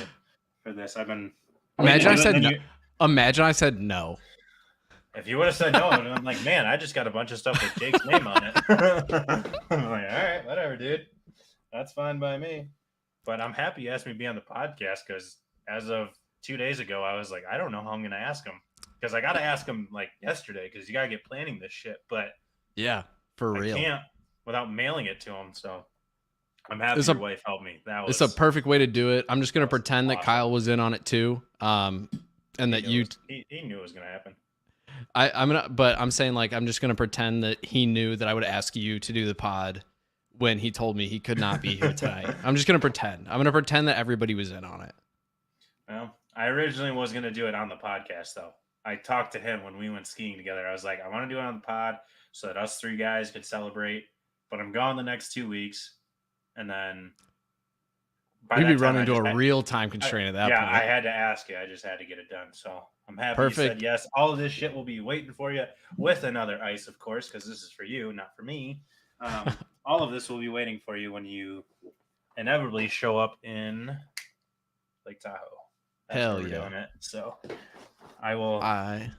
for this. I've been. Imagine I said no. Imagine I said no. If you would have said no, I'm like, man, I just got a bunch of stuff with Jake's name on it. I'm like, all right, whatever, dude. That's fine by me. But I'm happy you asked me to be on the podcast because as of 2 days ago, I was like, I don't know how I'm going to ask him because I got to ask him like yesterday because you got to get planning this shit. But yeah, for real. I can't without mailing it to him. So I'm happy your wife helped me. It's a perfect way to do it. I'm just going to pretend that Kyle was in on it too. And that he knew it was going to happen. I'm saying like, I'm just going to pretend that he knew that I would ask you to do the pod when he told me he could not be here tonight. I'm just going to pretend. I'm going to pretend that everybody was in on it. Well, I originally was going to do it on the podcast, though. I talked to him when we went skiing together. I was like, I want to do it on the pod so that us three guys could celebrate. But I'm gone the next 2 weeks. And then we'd be running into a real time constraint at that point. Yeah, I had to ask you. I just had to get it done. So I'm happy you said yes. All of this shit will be waiting for you with another ice, of course, because this is for you, not for me. All of this will be waiting for you when you inevitably show up in Lake Tahoe. That's Hell where we're yeah. doing it. So I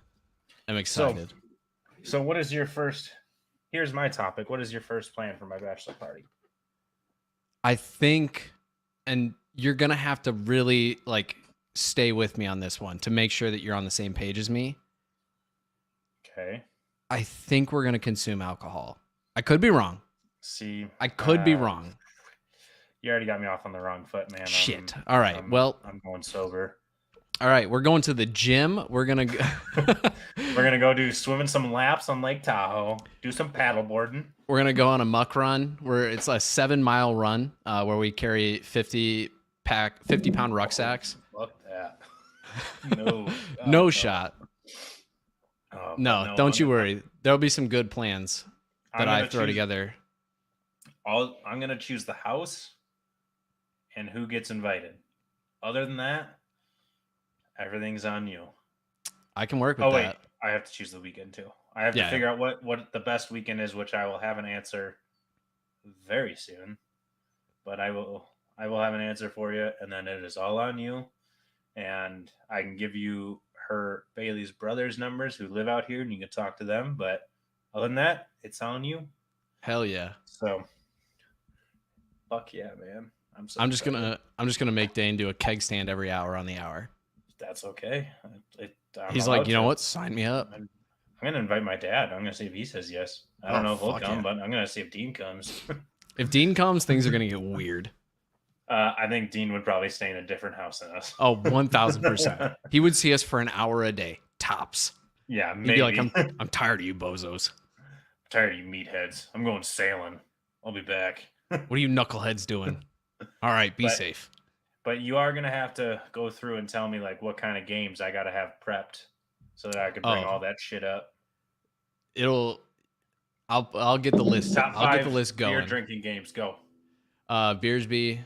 am excited. So what is your first? Here's my topic. What is your first plan for my bachelor party? I think, and you're going to have to really like stay with me on this one to make sure that you're on the same page as me. Okay. I think we're going to consume alcohol. I could be wrong. See, I could be wrong. You already got me off on the wrong foot, man. Shit. All right. I'm going sober. All right. We're going to the gym. We're going to we're going to go do swimming some laps on Lake Tahoe, do some paddle boarding. We're going to go on a muck run where it's a 7-mile run where we carry 50-pound rucksacks. Fuck that. No. No shot. No, don't you worry. There'll be some good plans that I throw together. I'm going to choose the house and who gets invited. Other than that, everything's on you. I can work with that. Wait, I have to choose the weekend too. I have to figure out what the best weekend is, which I will have an answer very soon. But I will have an answer for you, and then it is all on you. And I can give you Bailey's brother's numbers who live out here, and you can talk to them. But other than that, it's on you. Hell yeah. So, fuck yeah, man. I'm just gonna make Dane do a keg stand every hour on the hour. That's okay. He's like, you know what? Sign me up. I'm gonna invite my dad. I'm gonna see if he says yes. I don't know if he'll come, but I'm gonna see if Dean comes. If Dean comes, things are gonna get weird. I think Dean would probably stay in a different house than us. Oh, 1,000%. He would see us for an hour a day, tops. Yeah, He'd maybe. be like, I'm tired of you bozos. I'm tired of you meatheads. I'm going sailing. I'll be back. What are you knuckleheads doing? All right, be safe. But you are gonna have to go through and tell me like what kind of games I gotta have prepped so that I can bring all that shit up. I'll get the list. I'll get the list going. Beer drinking games, go. Beersby,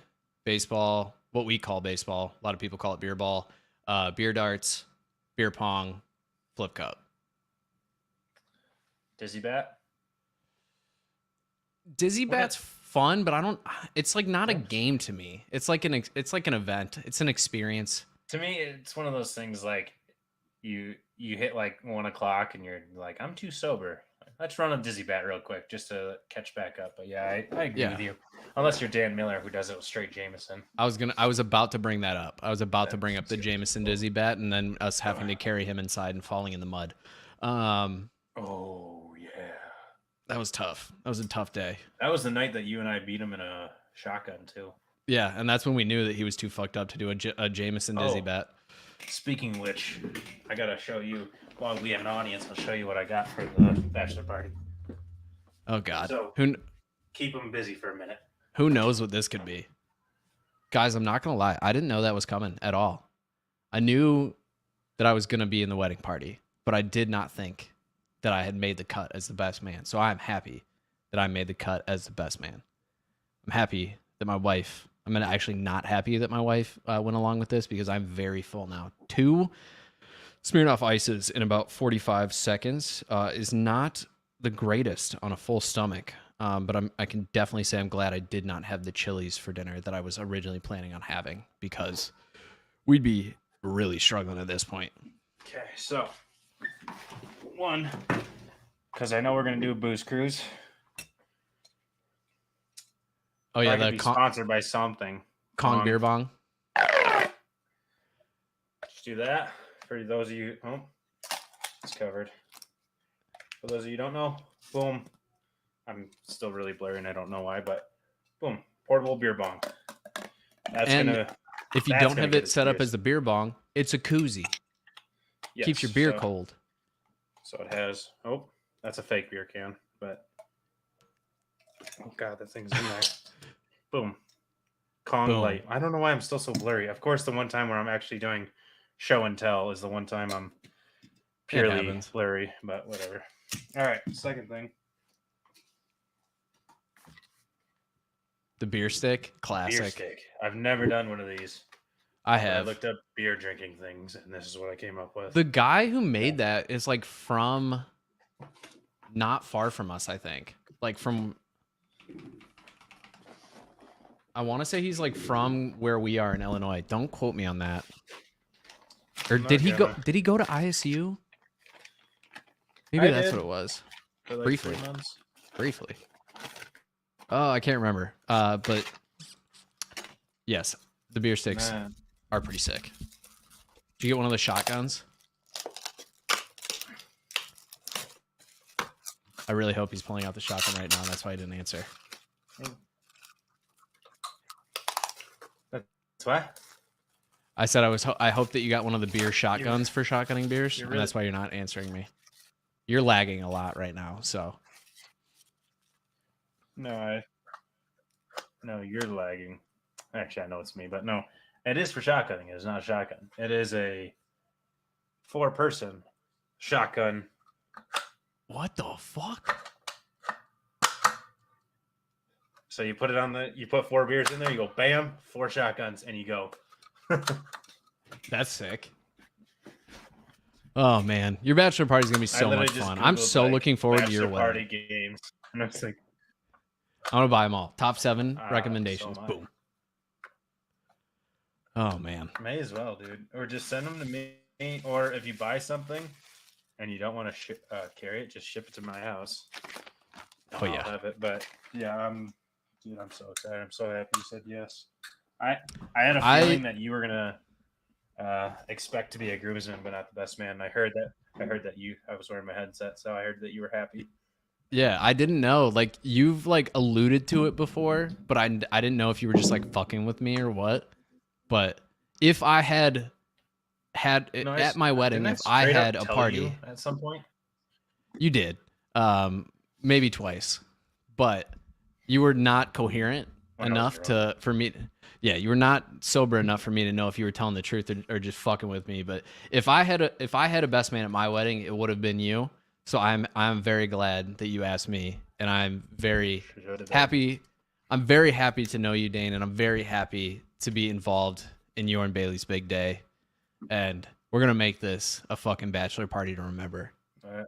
baseball, what we call baseball. A lot of people call it beer ball. Beer darts, beer pong, flip cup. Dizzy bat. Dizzy bat's fun, but it's like not a game to me. It's like an event. It's an experience. To me, it's one of those things like you hit like 1 o'clock and you're like, I'm too sober. Let's run a dizzy bat real quick just to catch back up. But yeah, I agree with you. Unless you're Dan Miller who does it with straight Jameson. I was about to bring that up. I was about to bring up the Jameson dizzy bat and then us having to carry him inside and falling in the mud. Oh yeah. That was tough. That was a tough day. That was the night that you and I beat him in a shotgun too. Yeah, and that's when we knew that he was too fucked up to do a Jameson dizzy bet. Speaking of which, I gotta show you, while we have an audience, I'll show you what I got for the bachelor party. Oh God, So keep them busy for a minute. Who knows what this could be? Guys, I'm not gonna lie, I didn't know that was coming at all. I knew that I was gonna be in the wedding party, but I did not think that I had made the cut as the best man. So I'm happy that I made the cut as the best man. I'm happy that my wife. I'm actually not happy that my wife went along with this because I'm very full now. 2 Smirnoff Ices in about 45 seconds is not the greatest on a full stomach, but I can definitely say I'm glad I did not have the Chili's for dinner that I was originally planning on having because we'd be really struggling at this point. Okay, so one, because I know we're going to do a booze cruise. Oh yeah, the sponsored by something. Kong Beer Bong. Just do that for those of you. Oh, it's covered. For those of you who don't know, boom. I'm still really blurry and I don't know why, but boom, portable beer bong. If you don't have it set up as the beer bong, it's a koozie. Yes, keeps your beer cold. So it has. Oh, that's a fake beer can, but oh God, that thing's in there. Boom. Kong Light. I don't know why I'm still so blurry. Of course, the one time where I'm actually doing show and tell is the one time I'm purely blurry, but whatever. All right, second thing. The beer stick. Classic. Beer stick. I've never done one of these. I have. I looked up beer drinking things, and this is what I came up with. The guy who made that is like from not far from us, I think. Like from... I want to say he's like from where we are in Illinois. Don't quote me on that. Or did he go? Did he go to ISU? Maybe that's what it was. For like Briefly. 3 months. Briefly. Oh, I can't remember. But yes, the beer sticks are pretty sick. Did you get one of the shotguns? I really hope he's pulling out the shotgun right now. That's why I didn't answer. What? I said I hope that you got one of the beer shotguns for shotgunning beers, and that's why you're not answering me. You're lagging a lot right now, so. No, you're lagging. Actually, I know it's me, but no, it is for shotgunning. It is not a shotgun. It is a 4-person shotgun. What the fuck? So you put it on you put 4 beers in there, you go bam, 4 shotguns, and you go. That's sick. Oh man, your bachelor party is gonna be so much fun. I'm so looking forward to your wedding. Party games. And I was like, I'm gonna buy them all. Top 7 recommendations. So boom. Oh man. May as well, dude. Or just send them to me. Or if you buy something and you don't want to carry it, just ship it to my house. Oh yeah. I'll have it. But yeah, dude, I'm so excited. I'm so happy you said yes. I had a feeling that you were gonna expect to be a groomsman, but not the best man. I heard that I was wearing my headset, so I heard that you were happy. Yeah, I didn't know. Like you've like alluded to it before, but I didn't know if you were just like fucking with me or what. But if I had at my wedding, if I had a party at some point, you did, maybe twice, but you were not coherent enough for me. Yeah, you were not sober enough for me to know if you were telling the truth or just fucking with me. But if I had a best man at my wedding, it would have been you. So I'm very glad that you asked me, and I'm very happy. I'm very happy to know you, Dane, and I'm very happy to be involved in your and Bailey's big day. And we're gonna make this a fucking bachelor party to remember. All right.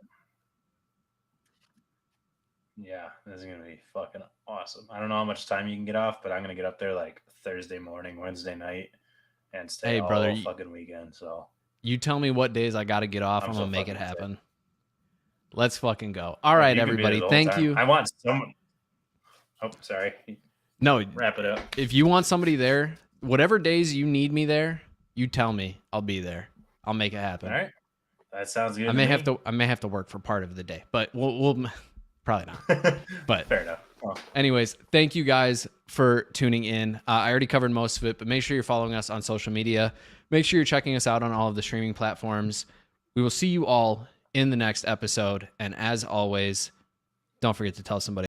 Yeah, this is gonna be fucking awesome. I don't know how much time you can get off, but I'm gonna get up there like Thursday morning, Wednesday night, and stay all fucking weekend. So you tell me what days I got to get off. I'm gonna make it happen. Let's fucking go. All right, everybody. Thank you. I want someone. Oh, sorry. No, wrap it up. If you want somebody there, whatever days you need me there, you tell me. I'll be there. I'll make it happen. All right. That sounds good. I may have to work for part of the day, but we'll probably not. But fair enough. Anyways, thank you guys for tuning in. I already covered most of it, but make sure you're following us on social media. Make sure you're checking us out on all of the streaming platforms. We will see you all in the next episode. And as always, don't forget to tell somebody.